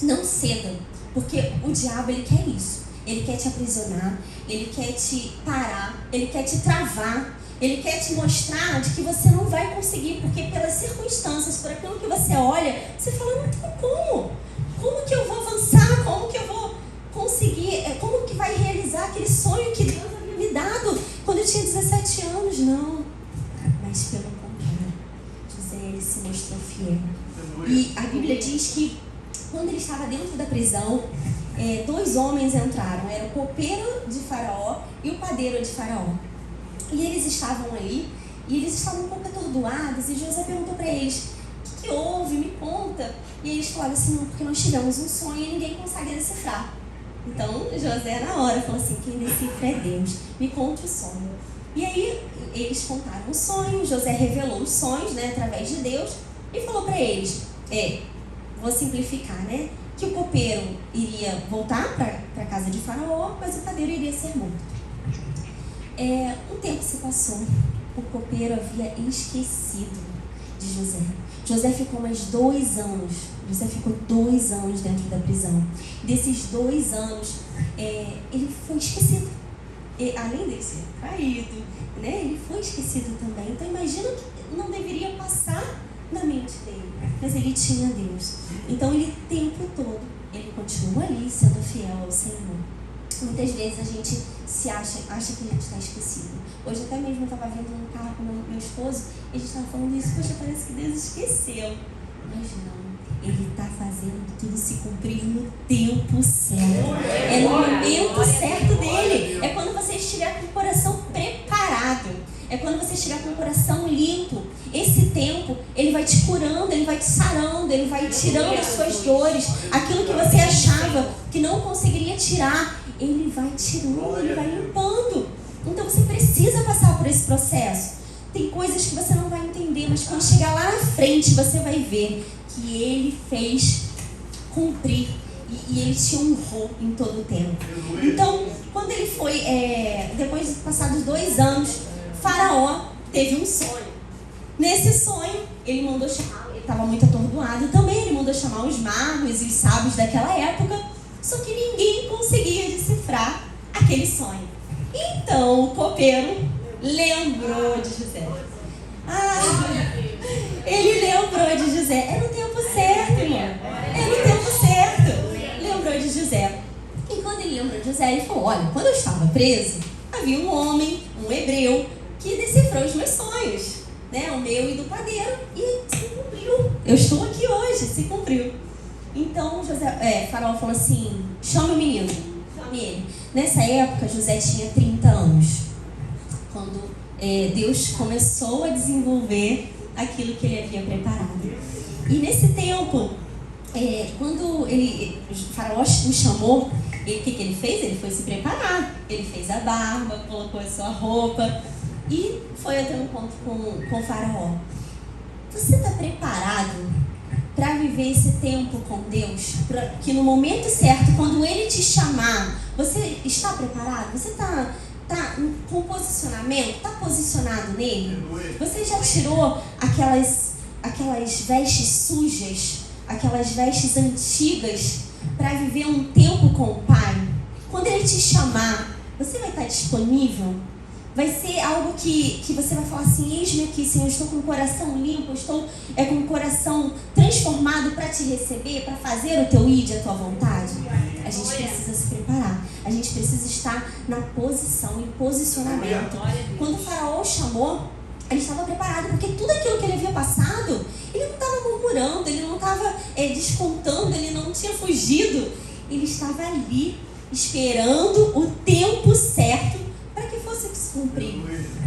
não ceda. Porque o diabo, ele quer isso. Ele quer te aprisionar. Ele quer te parar. Ele quer te travar. Ele quer te mostrar de que você não vai conseguir. Porque pelas circunstâncias, por aquilo que você olha, você fala, não tem como. Como que eu vou avançar? Como que eu vou conseguir? Como que vai realizar aquele sonho que Deus havia me dado quando eu tinha 17 anos? Não. Mas pelo contrário. ele se mostrou fiel. E a Bíblia diz que quando ele estava dentro da prisão, 2 homens entraram. Era o copeiro de Faraó e o padeiro de Faraó. E eles estavam ali, e eles estavam um pouco atordoados, e José perguntou para eles: o que houve? Me conta. E eles falaram assim: não, porque nós tivemos um sonho e ninguém consegue decifrar. Então José na hora falou assim: quem decifra é Deus, me conta o sonho. E aí eles contaram o sonho, José revelou os sonhos, né, através de Deus, e falou para eles, vou simplificar, né, que o copeiro iria voltar para a casa de Faraó, mas o padeiro iria ser morto. Um tempo se passou, o copeiro havia esquecido de José. José ficou mais 2 anos. José ficou 2 anos dentro da prisão. Desses 2 anos, ele foi esquecido. Além de ser traído, né, ele foi esquecido também. Então imagina que não deveria passar na mente dele, mas ele tinha Deus. Então ele, o tempo todo, ele continua ali sendo fiel ao Senhor. Muitas vezes a gente acha que a gente está esquecido. Hoje até mesmo eu estava vindo num carro com meu esposo e a gente estava falando isso: poxa, parece que Deus esqueceu. Mas não, Ele está fazendo tudo se cumprir no tempo certo. É no momento certo dele. É quando você estiver com o coração preparado. É quando você estiver com o coração limpo. Esse tempo, Ele vai te curando, Ele vai te sarando, Ele vai tirando as suas dores. Aquilo que você achava que não conseguiria tirar, Ele vai tirando, Ele vai limpando. Então você precisa passar por esse processo. Tem coisas que você não vai entender, mas quando chegar lá na frente, você vai ver que Ele fez cumprir. E Ele te honrou em todo o tempo. Então, quando ele foi, depois de passados 2 anos, Faraó teve um sonho. Nesse sonho, ele mandou chamar, ele estava muito atordoado também, ele mandou chamar os magos e os sábios daquela época, só que ninguém conseguia decifrar aquele sonho. Então, o copeiro lembrou de José. Ele lembrou de José. É no tempo certo, irmão. É no tempo certo. Lembrou de José. E quando ele lembrou de José, ele falou: olha, quando eu estava preso, havia um homem, um hebreu, que decifrou os meus sonhos, né? O meu e do padeiro, e se cumpriu. Eu estou aqui hoje, se cumpriu. Então Faraó falou assim: chama o menino, chame ele. Nessa época, José tinha 30 anos, quando Deus começou a desenvolver aquilo que ele havia preparado. E nesse tempo, quando o Faraó o chamou, o que ele fez? Ele foi se preparar. Ele fez a barba, colocou a sua roupa e foi até um encontro com o Faraó. Você está preparado para viver esse tempo com Deus? Para que no momento certo, quando Ele te chamar, você está preparado? Você está com posicionamento? Está posicionado nele? Você já tirou aquelas vestes sujas, aquelas vestes antigas, para viver um tempo com o Pai? Quando Ele te chamar, você vai estar disponível? Vai ser algo que você vai falar assim: eis-me aqui, Senhor, eu estou com o coração limpo, eu estou com o coração transformado para te receber, para fazer o teu id, a tua vontade? A gente precisa se preparar, a gente precisa estar na posição, em posicionamento. Quando o Faraó chamou, ele estava preparado, porque tudo aquilo que ele havia passado, ele não estava murmurando, ele não estava descontando, ele não tinha fugido. Ele estava ali, esperando o tempo certo para que fosse se cumprir.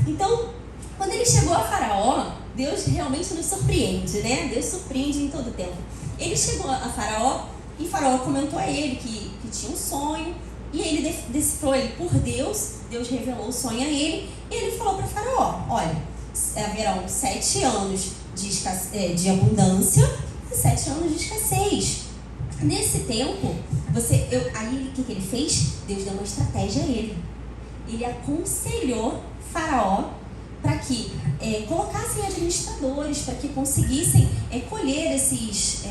Então, quando ele chegou a Faraó, Deus realmente nos surpreende, né? Deus surpreende em todo o tempo. Ele chegou a Faraó e Faraó comentou a ele que tinha um sonho, e ele decifrou ele por Deus. Deus revelou o sonho a ele, e ele falou para Faraó: olha, haverão 7 anos de abundância e 7 anos de escassez. Nesse tempo, aí o que ele fez? Deus deu uma estratégia a ele. Ele aconselhou Faraó para que colocassem administradores, para que conseguissem colher esses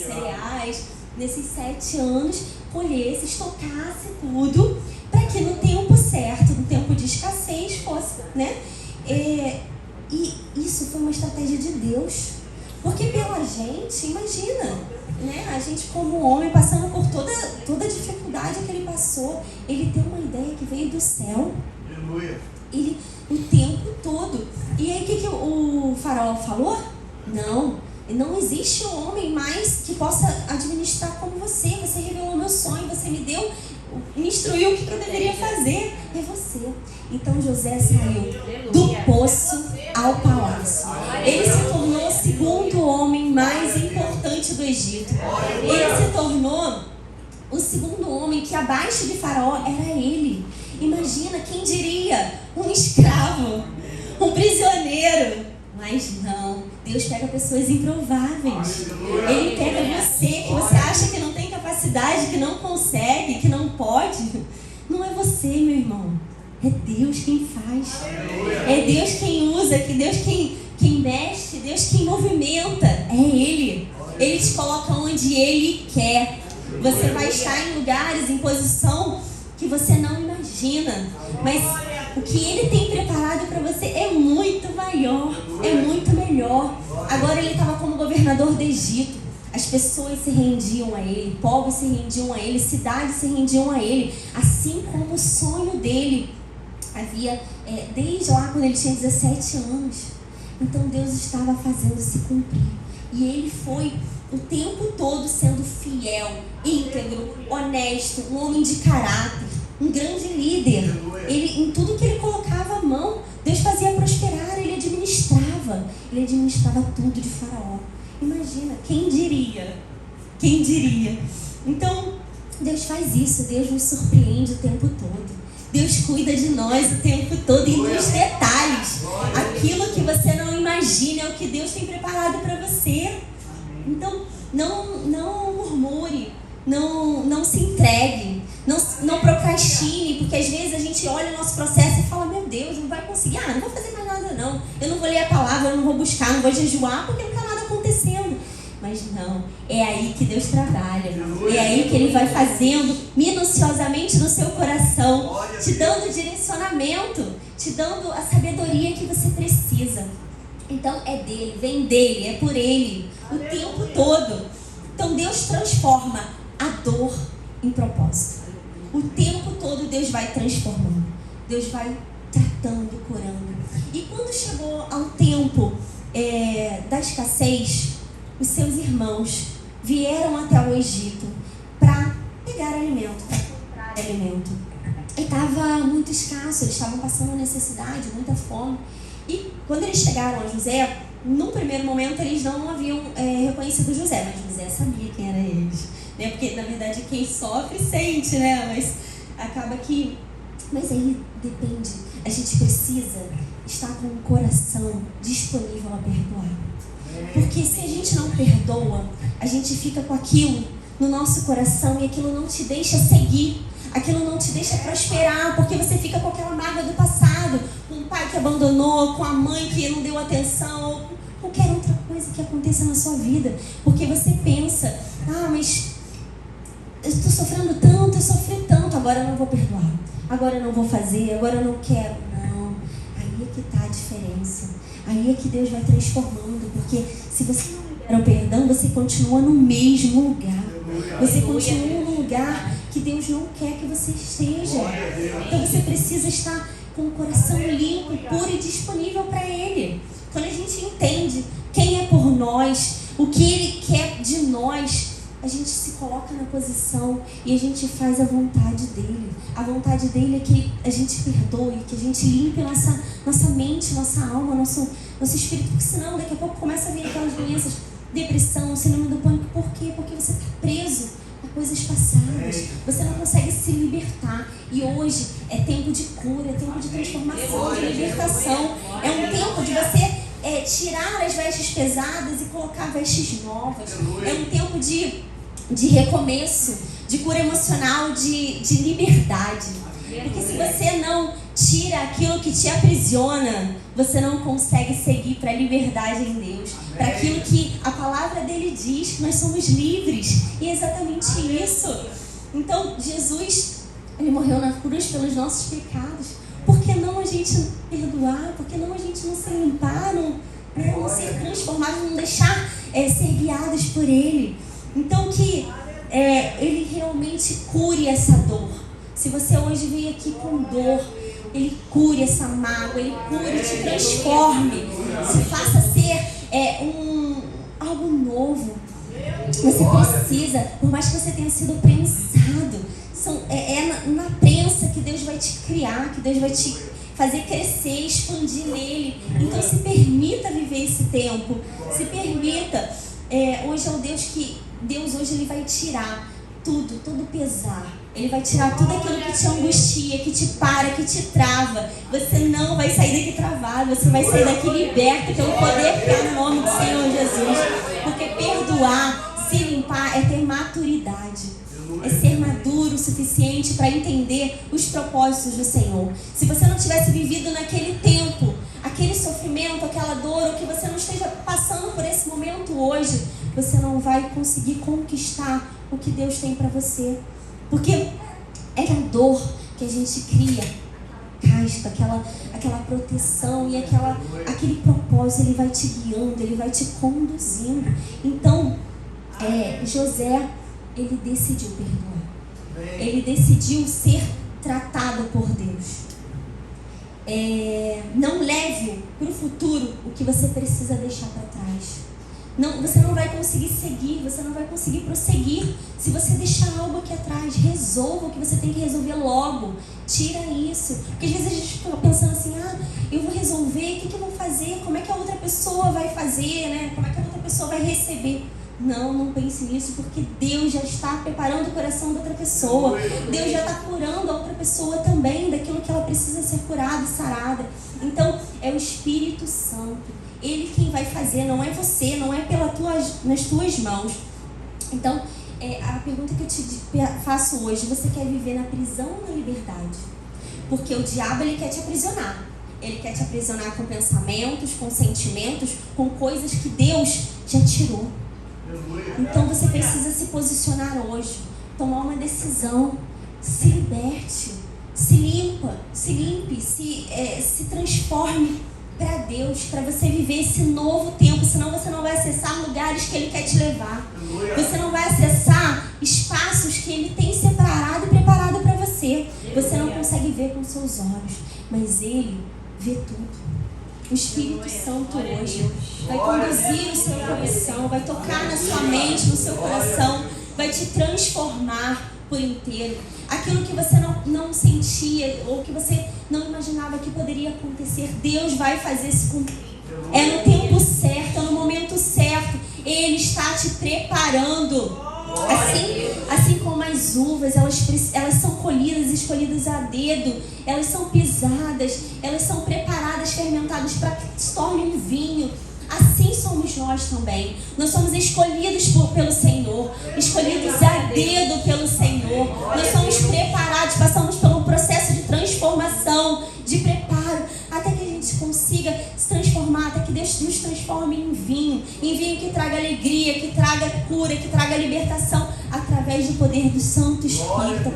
cereais, nesses 7 anos, colhesse, estocasse tudo, para que no tempo certo, no tempo de escassez, fosse, né? E isso foi uma estratégia de Deus. Porque pela gente, imagina, né? A gente como homem passando por toda a dificuldade que ele passou, ele tem uma ideia que veio do céu. Ele, o tempo todo. E aí o que o faraó falou? Não existe um homem mais que possa administrar como você. Você revelou meu sonho, você me instruiu o que eu deveria fazer. É você. Então José saiu do poço ao palácio. Ele se tornou o segundo homem mais importante do Egito. Ele se tornou o segundo homem que abaixo de Faraó era ele. Imagina, quem diria? Um escravo, um prisioneiro. Mas não, Deus pega pessoas improváveis. Ele pega você, que você acha que não tem capacidade, que não consegue, que não pode. Não é você, meu irmão. É Deus quem faz. É Deus quem usa, que Deus quem mexe, Deus quem movimenta. É Ele. Ele te coloca onde Ele quer. Você vai estar em lugares, em posição que você não imagina. Mas o que Ele tem preparado para você é muito maior, é muito melhor. Agora ele estava como governador do Egito. As pessoas se rendiam a ele, povos se rendiam a ele, cidades se rendiam a ele. Assim como o sonho dele havia, desde lá quando ele tinha 17 anos. Então Deus estava fazendo se cumprir. E ele foi o tempo todo sendo fiel, íntegro, honesto, um homem de caráter, um grande líder. Ele, em tudo que ele colocava a mão, Deus fazia prosperar, ele administrava tudo de Faraó. Imagina, quem diria? Quem diria? Então, Deus faz isso, Deus nos surpreende o tempo todo. Deus cuida de nós o tempo todo e nos detalhes. Aquilo que você não imagina é o que Deus tem preparado para você. Então, não murmure, não se entregue, não procrastine, porque às vezes a gente olha o nosso processo e fala, meu Deus, não vai conseguir, não vou fazer mais nada não, eu não vou ler a palavra, eu não vou buscar, não vou jejuar, porque não está nada acontecendo. Mas não, é aí que Deus trabalha, é aí que Ele vai fazendo minuciosamente no seu coração, te dando direcionamento, te dando a sabedoria que você precisa. Então é dele, vem dele, é por ele, o tempo todo. Então Deus transforma a dor em propósito. O tempo todo Deus vai transformando, Deus vai tratando, curando. E quando chegou ao tempo da escassez, os seus irmãos vieram até o Egito para pegar alimento, para comprar alimento. E estava muito escasso, eles estavam passando necessidade, muita fome. E quando eles chegaram a José, num primeiro momento eles não haviam reconhecido José, mas José sabia quem era eles, né? Porque na verdade quem sofre sente, né? Mas acaba que... Mas aí depende, a gente precisa estar com o coração disponível a perdoar. Porque se a gente não perdoa, a gente fica com aquilo no nosso coração e aquilo não te deixa seguir, aquilo não te deixa prosperar, porque você fica com aquela mágoa do passado, com o pai que abandonou, com a mãe que não deu atenção, ou qualquer outra coisa que aconteça na sua vida. Porque você pensa, mas eu estou sofrendo tanto, eu sofri tanto, agora eu não vou perdoar, agora eu não vou fazer, agora eu não quero. Não, aí é que está a diferença. Aí é que Deus vai transformando, porque se você não libera o perdão, você continua no mesmo lugar. Você continua no lugar que Deus não quer que você esteja. Então você precisa estar com o coração limpo, puro e disponível para Ele. Quando a gente entende quem é por nós, o que Ele quer de nós, a gente se coloca na posição e a gente faz a vontade dEle. A vontade dEle é que a gente perdoe, que a gente limpe nossa mente, nossa alma, nosso espírito, porque senão daqui a pouco começa a vir aquelas doenças, depressão, síndrome do pânico. Por quê? Porque você está preso a coisas passadas, você não consegue se libertar. E hoje é tempo de cura, é tempo de transformação, de libertação. É um tempo de você tirar as vestes pesadas e colocar vestes novas. É um tempo de recomeço, de cura emocional, de liberdade. Porque se você não tira aquilo que te aprisiona, você não consegue seguir para a liberdade em Deus, para aquilo que a palavra dele diz, que nós somos livres. E é exatamente isso. Então Jesus, ele morreu na cruz pelos nossos pecados. Por que não a gente perdoar? Por que não a gente não se limpar, não ser transformado, não deixar ser guiados por ele? Então que ele realmente cure essa dor. Se você hoje veio aqui com dor, Ele cure essa mágoa, Ele cure, te transforme, se faça ser algo novo. Você precisa, por mais que você tenha sido prensado, na prensa que Deus vai te criar, que Deus vai te fazer crescer, expandir nele. Então se permita viver esse tempo, se permita. Hoje é o Deus hoje Ele vai tirar tudo, todo pesar. Ele vai tirar tudo aquilo que te angustia, que te para, que te trava. Você não vai sair daqui travado, você vai sair daqui liberto pelo poder que há no nome do Senhor Jesus. Porque perdoar, se limpar, é ter maturidade. É ser maduro o suficiente para entender os propósitos do Senhor. Se você não tivesse vivido naquele tempo, aquele sofrimento, aquela dor, ou que você não esteja passando por esse momento hoje, você não vai conseguir conquistar o que Deus tem para você. Porque é na dor que a gente cria casca, aquela proteção e aquele propósito. Ele vai te guiando, ele vai te conduzindo. Então, José, ele decidiu perdoar. Ele decidiu ser tratado por Deus. Não leve para o futuro o que você precisa deixar para trás. Você não vai conseguir seguir, você não vai conseguir prosseguir se você deixar algo aqui atrás. Resolva o que você tem que resolver logo. Tira isso. Porque às vezes a gente fica pensando assim, eu vou resolver, o que eu vou fazer? Como é que a outra pessoa vai fazer, né? Como é que a outra pessoa vai receber? Não pense nisso, porque Deus já está preparando o coração da outra pessoa. Deus já está curando a outra pessoa também daquilo que ela precisa ser curada e sarada. Então, é o Espírito Santo. Ele quem vai fazer, não é você, não é nas tuas mãos. Então, a pergunta que eu te faço hoje: você quer viver na prisão ou na liberdade? Porque o diabo, ele quer te aprisionar. Ele quer te aprisionar com pensamentos, com sentimentos, com coisas que Deus já tirou. Então você precisa se posicionar hoje, tomar uma decisão, se liberte, se limpe, se transforme para Deus, para você viver esse novo tempo. Senão você não vai acessar lugares que Ele quer te levar. Você não vai acessar espaços que Ele tem separado e preparado para você. Você não consegue ver com seus olhos, mas Ele vê tudo. O Espírito Santo hoje vai conduzir o seu coração, vai tocar na sua mente, no seu coração, vai te transformar por inteiro. Aquilo que você não sentia ou que você não imaginava que poderia acontecer, Deus vai fazer se cumprir. É no tempo certo, é no momento certo. Ele está te preparando. Assim como as uvas, elas são colhidas, escolhidas a dedo, elas são pisadas, elas são preparadas, fermentadas para que se tornem um vinho. Assim somos nós também. Nós somos escolhidos pelo Senhor, escolhidos a dedo pelo Senhor. Nós somos preparados, passamos pelo processo de transformação, de preparo, até que a gente consiga se transformar, até que Deus nos transforme em vinho que traga alegria, que traga cura, que traga libertação, através do poder do Santo Espírito,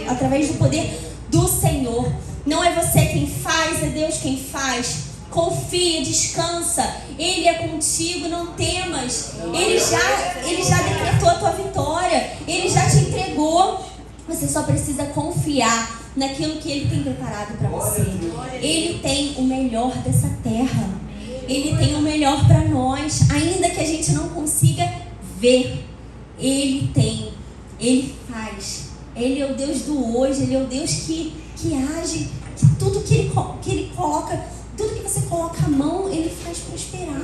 através do poder do Senhor. Não é você quem faz, é Deus quem faz. Confia, descansa. Ele é contigo, não temas. Ele já decretou a tua vitória. Ele já te entregou. Você só precisa confiar naquilo que Ele tem preparado para você. Ele tem o melhor dessa terra. Ele tem o melhor para nós. Ainda que a gente não consiga ver, Ele tem. Ele faz. Ele é o Deus do hoje. Ele é o Deus que age. Que tudo que Ele coloca, tudo que você coloca a mão, Ele faz prosperar.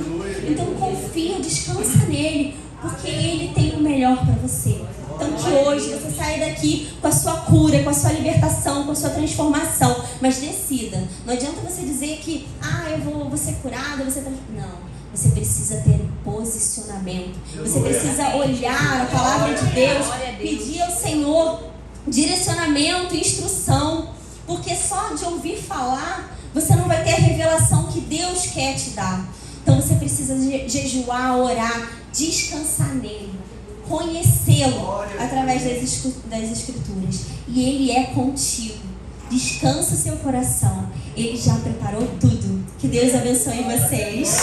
Então confia, descansa nele, porque Ele tem o melhor para você. Então que hoje você saia daqui com a sua cura, com a sua libertação, com a sua transformação. Mas decida. Não adianta você dizer que eu vou ser curada, não. Você precisa ter um posicionamento. Você precisa olhar a palavra de Deus, pedir ao Senhor direcionamento, instrução. Porque só de ouvir falar, você não vai ter a revelação que Deus quer te dar. Então você precisa jejuar, orar, descansar nele, conhecê-lo através das Escrituras. E Ele é contigo. Descansa o seu coração. Ele já preparou tudo. Que Deus abençoe vocês.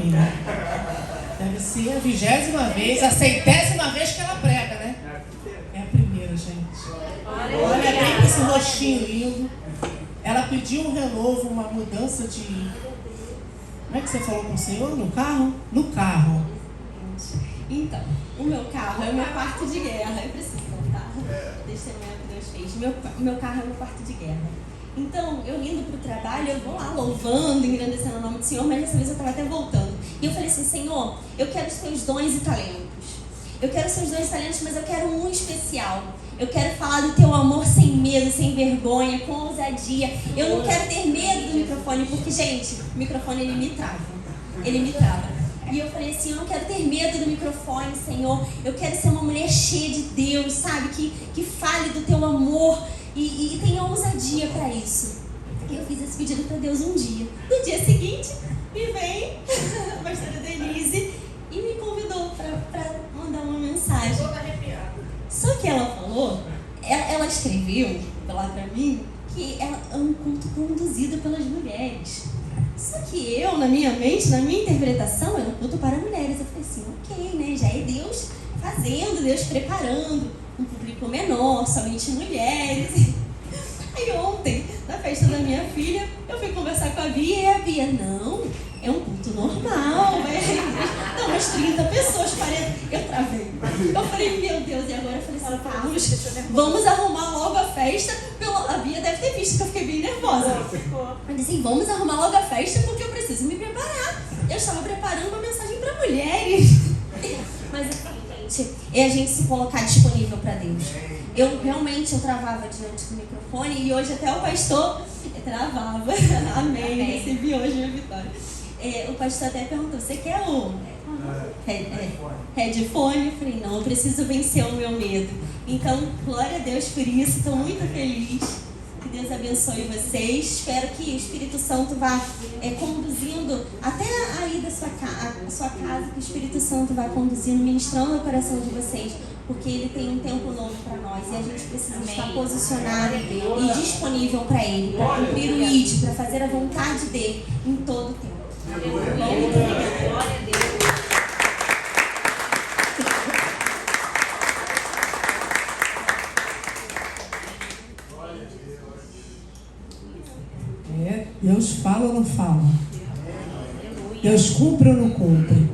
menina. Deve ser a 20ª vez, a 100ª vez que ela prega, né? É a primeira, gente. Olha bem com esse rostinho lindo. Ela pediu um renovo, uma mudança de... Como é que você falou com o Senhor? No carro? No carro. Então, o meu carro é o meu quarto de guerra. Eu preciso contar. Testemunho que Deus fez. Meu carro é o meu quarto de guerra. Então, eu indo para o trabalho, eu vou lá louvando, engrandecendo o nome do Senhor, mas dessa vez eu estava até voltando. E eu falei assim, Senhor, eu quero os teus dons e talentos. Eu quero os teus dons e talentos, mas eu quero um especial. Eu quero falar do teu amor sem medo, sem vergonha, com ousadia. Eu não quero ter medo do microfone, porque, gente, o microfone ele me trava. Ele me trava. E eu falei assim, eu não quero ter medo do microfone, Senhor. Eu quero ser uma mulher cheia de Deus, sabe? Que fale do teu amor e tenha ousadia para isso. E eu fiz esse pedido para Deus um dia. No dia seguinte, me vem a pastora Denise e me convidou para mandar uma mensagem. Só que ela falou, ela escreveu lá para mim que ela é um culto conduzido pelas mulheres. Só que eu, na minha mente, na minha interpretação, era um culto para mulheres. Eu falei assim, ok, né? Já é Deus fazendo, Deus preparando um público menor, somente mulheres. Aí ontem, na festa da minha filha, eu fui conversar com a Bia e a Bia, não, é um culto normal, não, umas 30 pessoas, 40, eu travei. Eu falei, meu Deus, e agora eu falei assim, Carlos, vamos arrumar logo a festa. A Bia deve ter visto que eu fiquei bem nervosa. Eu disse assim, vamos arrumar logo a festa porque eu preciso me preparar. Eu estava preparando uma mensagem para mulheres. Mas assim, gente, é a gente se colocar disponível para Deus. Eu travava diante do microfone e hoje até o pastor travava. Amém. Recebi hoje minha vitória. O pastor até perguntou, você quer o headphone? Eu falei, não, eu preciso vencer o meu medo. Então, glória a Deus por isso, estou muito feliz. Que Deus abençoe vocês. Espero que o Espírito Santo vá conduzindo até aí da sua casa, que o Espírito Santo vá conduzindo, ministrando o coração de vocês, porque Ele tem um tempo novo para nós e a gente precisa estar posicionado e disponível para Ele, para cumprir o ID, para fazer a vontade dEle em todo o tempo. Glória a Deus. Deus fala ou não fala? Deus cumpre ou não cumpre?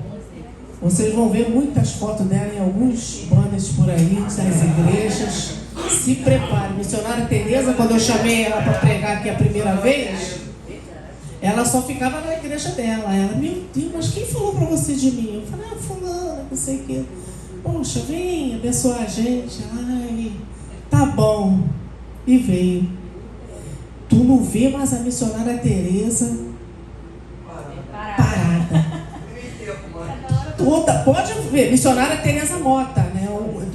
Vocês vão ver muitas fotos dela em alguns banners por aí, das igrejas. Se prepare. Missionária Tereza, quando eu chamei ela para pregar aqui a primeira vez, ela só ficava na igreja dela. Ela, meu Deus, mas quem falou para você de mim? Eu falei, fulana, não sei o quê. Poxa, vem abençoar a gente. Ai, tá bom. E veio. Tu não vê mais a missionária Tereza parada. Toda, pode ver, missionária Tereza Mota, né?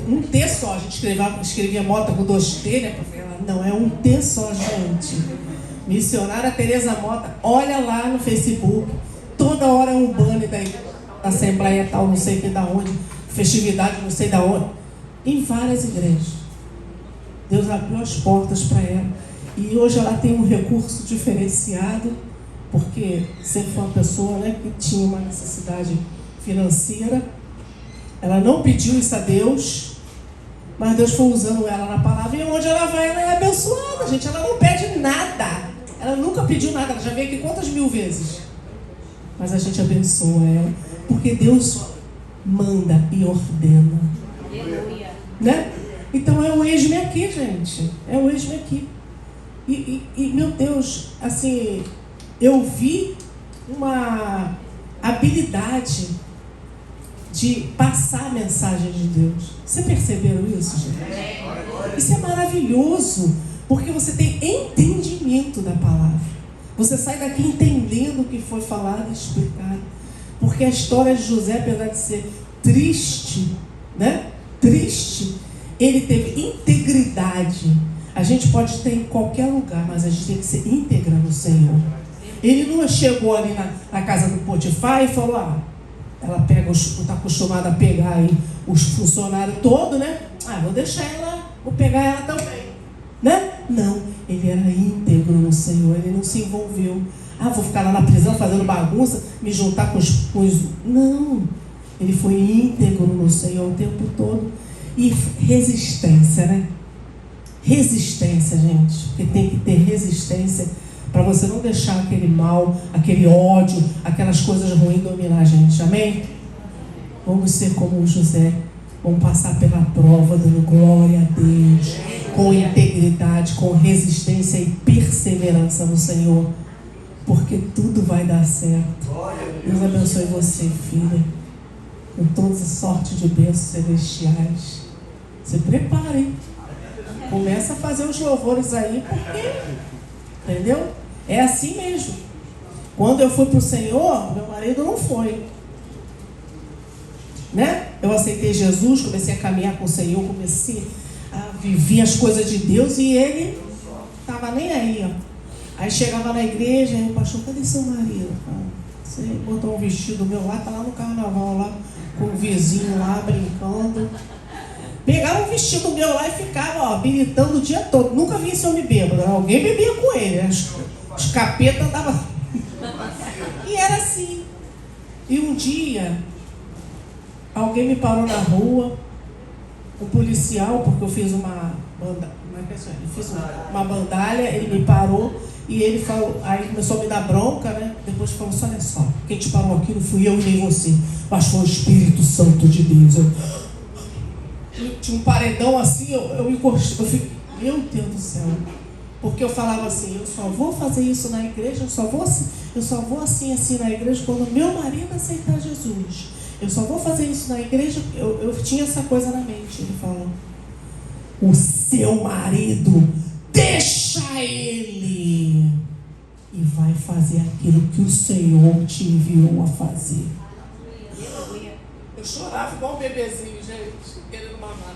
Um T só, a gente escrevia Mota com 2T, né? Não, é um T só, gente. Missionária Tereza Mota, olha lá no Facebook, toda hora é um banner da Assembleia tal, não sei que da onde, festividade não sei da onde, em várias igrejas. Deus abriu as portas para ela. E hoje ela tem um recurso diferenciado, porque sempre foi uma pessoa, né, que tinha uma necessidade financeira. Ela não pediu isso a Deus, mas Deus foi usando ela na palavra. E onde ela vai, ela é abençoada, gente. Ela não pede nada. Ela nunca pediu nada. Ela já veio aqui quantas mil vezes? Mas a gente abençoa ela, porque Deus manda e ordena. Aleluia. Né? Então é o eis-me aqui, gente. É o eis-me aqui. E meu Deus, assim, eu vi uma habilidade de passar a mensagem de Deus. Você perceberam isso, gente? Isso é maravilhoso, porque você tem entendimento da palavra. Você sai daqui entendendo o que foi falado e explicado. Porque a história de José, apesar de ser triste, né? Triste, ele teve integridade. A gente pode ter em qualquer lugar, mas a gente tem que ser íntegra no Senhor. Ele não chegou ali na casa do Potifar e falou, ela está acostumada a pegar aí os funcionários todos, né? Vou deixar ela, vou pegar ela também. Né? Não, ele era íntegro no Senhor, ele não se envolveu. vou ficar lá na prisão fazendo bagunça, me juntar com os... Não, ele foi íntegro no Senhor o tempo todo. E resistência, né? Resistência, gente, porque tem que ter resistência para você não deixar aquele mal, aquele ódio, aquelas coisas ruins dominar a gente, amém? Vamos ser como o José, vamos passar pela prova dando glória a Deus, com integridade, com resistência e perseverança no Senhor, porque tudo vai dar certo. Deus abençoe você, filha, com toda sorte de bênçãos celestiais. Se prepare, hein? Começa a fazer os louvores aí, porque, entendeu? É assim mesmo. Quando eu fui para o Senhor, meu marido não foi. Né? Eu aceitei Jesus, comecei a caminhar com o Senhor, comecei a viver as coisas de Deus e ele estava nem aí, ó. Aí chegava na igreja e o pastor, cadê seu marido? Você botou um vestido meu lá, tá lá no carnaval, lá com o vizinho lá, brincando. Pegava um vestido meu lá e ficava, ó, habilitando o dia todo. Nunca vi esse homem bêbado. Alguém bebia com ele. Os capetas andavam. E era assim. E um dia, alguém me parou na rua, um policial, porque eu fiz uma bandalha, ele me parou e ele falou, aí começou a me dar bronca, né? Depois falou assim, olha só, quem te parou aqui não fui eu e nem você, mas foi o Espírito Santo de Deus. Eu tinha um paredão assim, eu encostei, eu fiquei, meu Deus do céu, porque eu falava assim, eu só vou fazer isso na igreja, eu só vou assim na igreja quando meu marido aceitar Jesus. Eu só vou fazer isso na igreja, eu tinha essa coisa na mente. Ele falou, o seu marido, deixa ele e vai fazer aquilo que o Senhor te enviou a fazer. Eu chorava igual um bebezinho, gente, querendo mamar.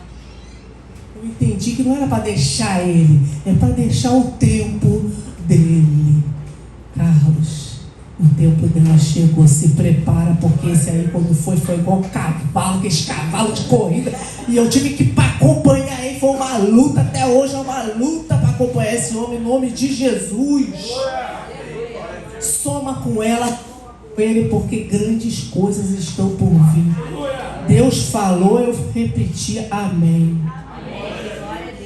Eu entendi que não era para deixar ele, é para deixar o tempo dele. Carlos, o tempo dela chegou, se prepara, porque esse aí quando foi igual cavalo, aqueles cavalos de corrida, e eu tive que acompanhar ele, foi uma luta, até hoje é uma luta para acompanhar esse homem, em nome de Jesus. Soma com ela, com ele, porque grandes coisas estão por vir. Deus falou, eu repeti, amém.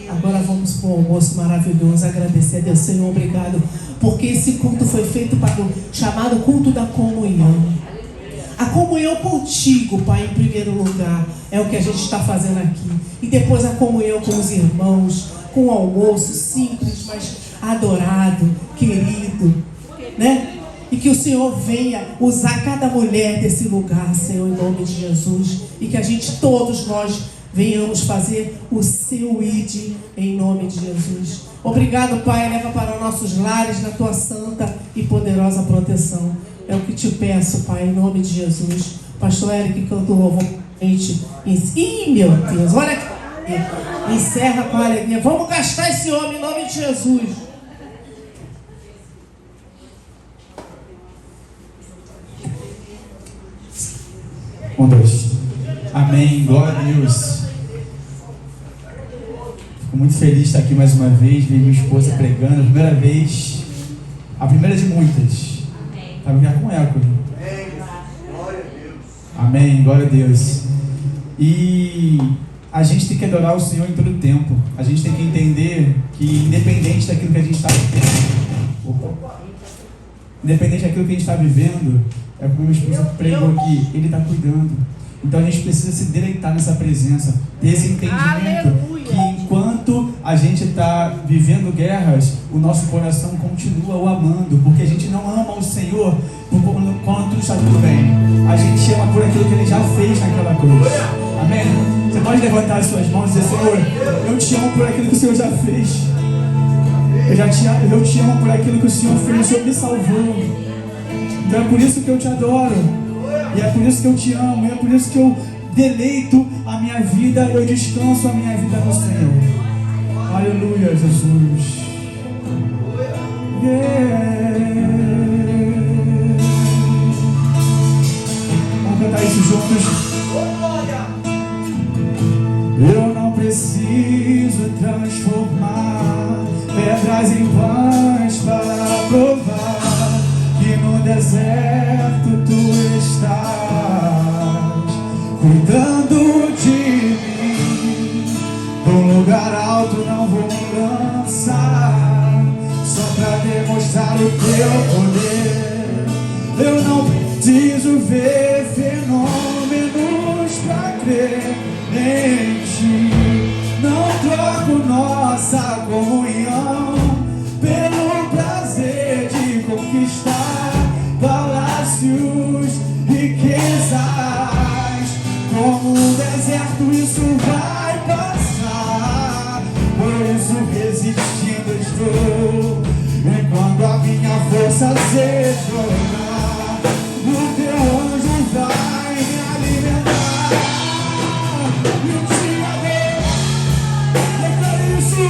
Agora vamos para o almoço maravilhoso, agradecer a Deus. Senhor, obrigado, porque esse culto foi feito para o chamado culto da comunhão. A comunhão contigo, Pai, em primeiro lugar, é o que a gente está fazendo aqui. E depois a comunhão com os irmãos, com o almoço simples, mas adorado, querido, né? E que o Senhor venha usar cada mulher desse lugar, Senhor, em nome de Jesus. E que a gente, todos nós, venhamos fazer o seu ID em nome de Jesus. Obrigado, Pai, leva para os nossos lares na tua santa e poderosa proteção. É o que te peço, Pai, em nome de Jesus. Pastor Eric cantou louvor. Ih, meu Deus, olha aqui. Encerra com a alegria. Vamos gastar esse homem em nome de Jesus. Um, dois. Amém, glória a Deus. Fico muito feliz de estar aqui mais uma vez, ver minha esposa pregando, a primeira de muitas. Tá brincando com eco. Amém, glória a Deus. E a gente tem que adorar o Senhor em todo o tempo. A gente tem que entender que independente daquilo que a gente está independente daquilo que a gente está vivendo, é como o meu esposo pregou aqui, Ele está cuidando. Então a gente precisa se deleitar nessa presença, ter esse entendimento que enquanto a gente está vivendo guerras, o nosso coração continua o amando, porque a gente não ama o Senhor quando tudo está tudo bem. A gente ama por aquilo que Ele já fez naquela cruz. Amém? Você pode levantar as suas mãos e dizer, Senhor, eu te amo por aquilo que o Senhor já fez. Eu te amo por aquilo que o Senhor fez, o Senhor me salvou. Então é por isso que eu te adoro, e é por isso que eu te amo, e é por isso que eu deleito a minha vida, eu descanso a minha vida no Senhor. Aleluia, Jesus. Vamos cantar isso juntos. Eu não preciso transformar pedras em pães para provar deserto tu estás cuidando de mim. Do lugar alto não vou me lançar, só pra demonstrar o teu poder. Eu não preciso ver fenômenos pra crer em ti. Não troco nossa comunhão pelo prazer de conquistar palácios, riquezas. Como um deserto isso vai passar, por isso resistindo estou. E quando a minha força se tornar, o teu anjo vai me alimentar. E um dia declaro isso,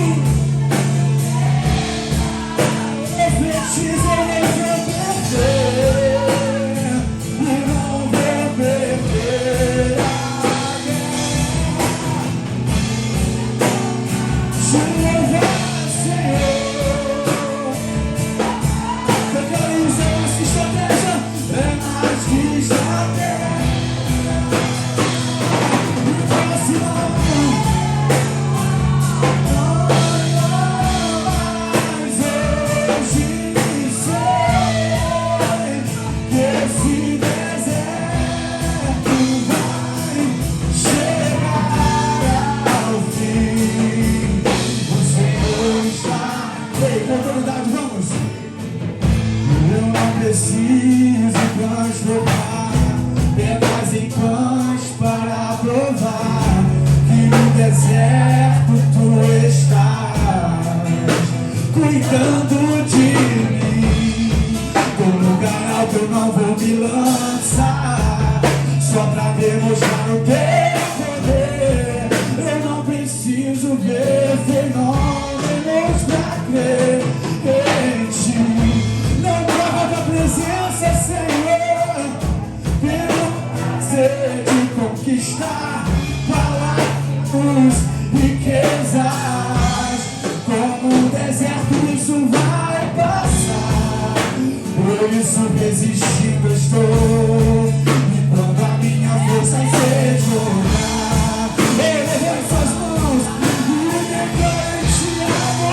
profetizei, nem vou perder, e não vou perder a guerra. Te louvar, Senhor. Preciso transformar pedras em pães para provar que no deserto tu estás cuidando de mim. Do lugar alto eu não vou me lançar, só pra demonstrar o teu poder. Eu não preciso ver fenômenos pra crer em ti. Presença, Senhor, pelo prazer de conquistar palácios, riquezas. Como um deserto isso vai passar, por isso resistindo estou. E quando a minha força se jogar, elevei suas mãos e declaro te amo.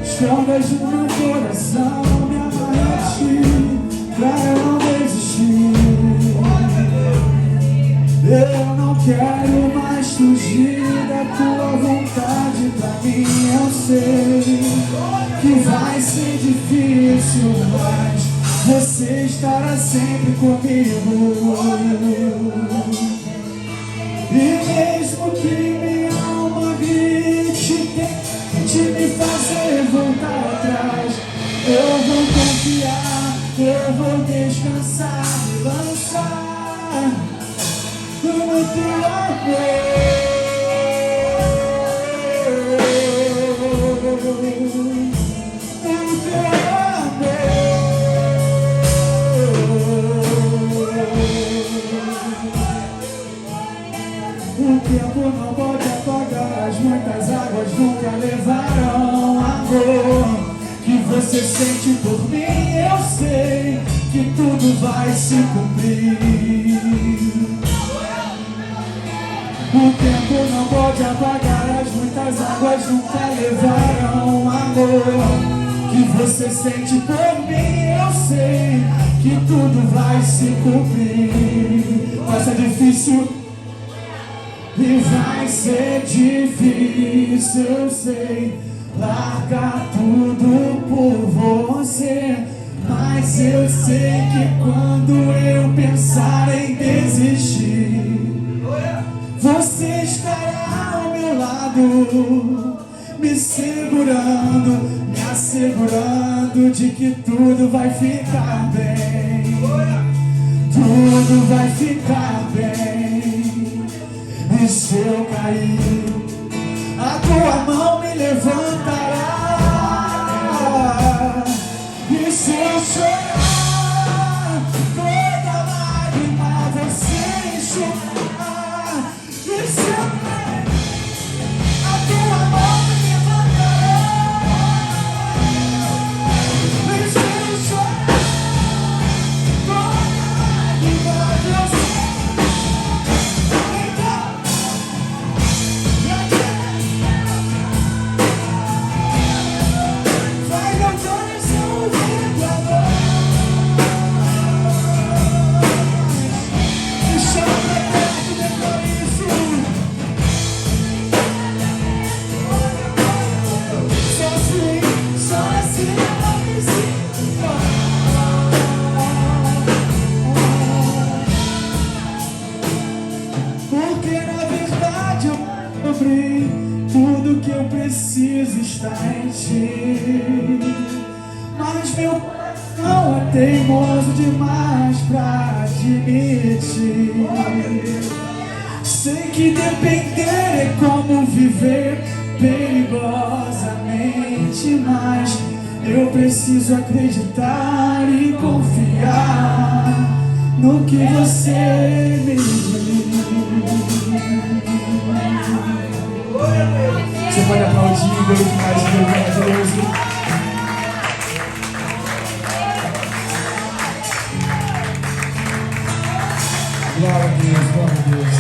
Escondas no meu coração, me amarre a ti, pra eu não desistir. Eu não quero mais fugir da tua vontade. Pra mim eu sei que vai ser difícil, mas você estará sempre comigo. E mesmo que minha alma grite, tente me fazer voltar atrás, eu vou confiar, eu vou descansar, me lançar no teu amor. O tempo não pode apagar, as muitas águas nunca levarão amor que você sente por mim. Eu sei que tudo vai se cumprir. O tempo não pode apagar, as muitas águas nunca levaram o amor que você sente por mim. Eu sei que tudo vai se cumprir. Vai ser difícil e vai ser difícil, eu sei, largar tudo por você. Mas eu sei que quando eu pensar em desistir, você estará ao meu lado, me segurando, me assegurando de que tudo vai ficar bem. Tudo vai ficar bem. E se eu cair, a tua mão me levantará. E se eu chorar, toda lágrima você enxugará. E se eu cair, a tua mão me levantará. E se eu chorar, toda lágrima você enxugará. Porque na verdade eu descobri tudo que eu preciso está em ti. Mas meu coração é teimoso demais pra admitir. Sei que depender é como viver perigosamente, mas eu preciso acreditar e confiar no que você me diz. Você pode aplaudir, glorificar esse Deus maravilhoso. Glória a Deus, glória a Deus.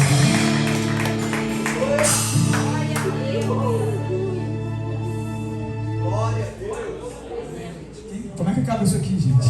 Como é que acaba isso aqui, gente?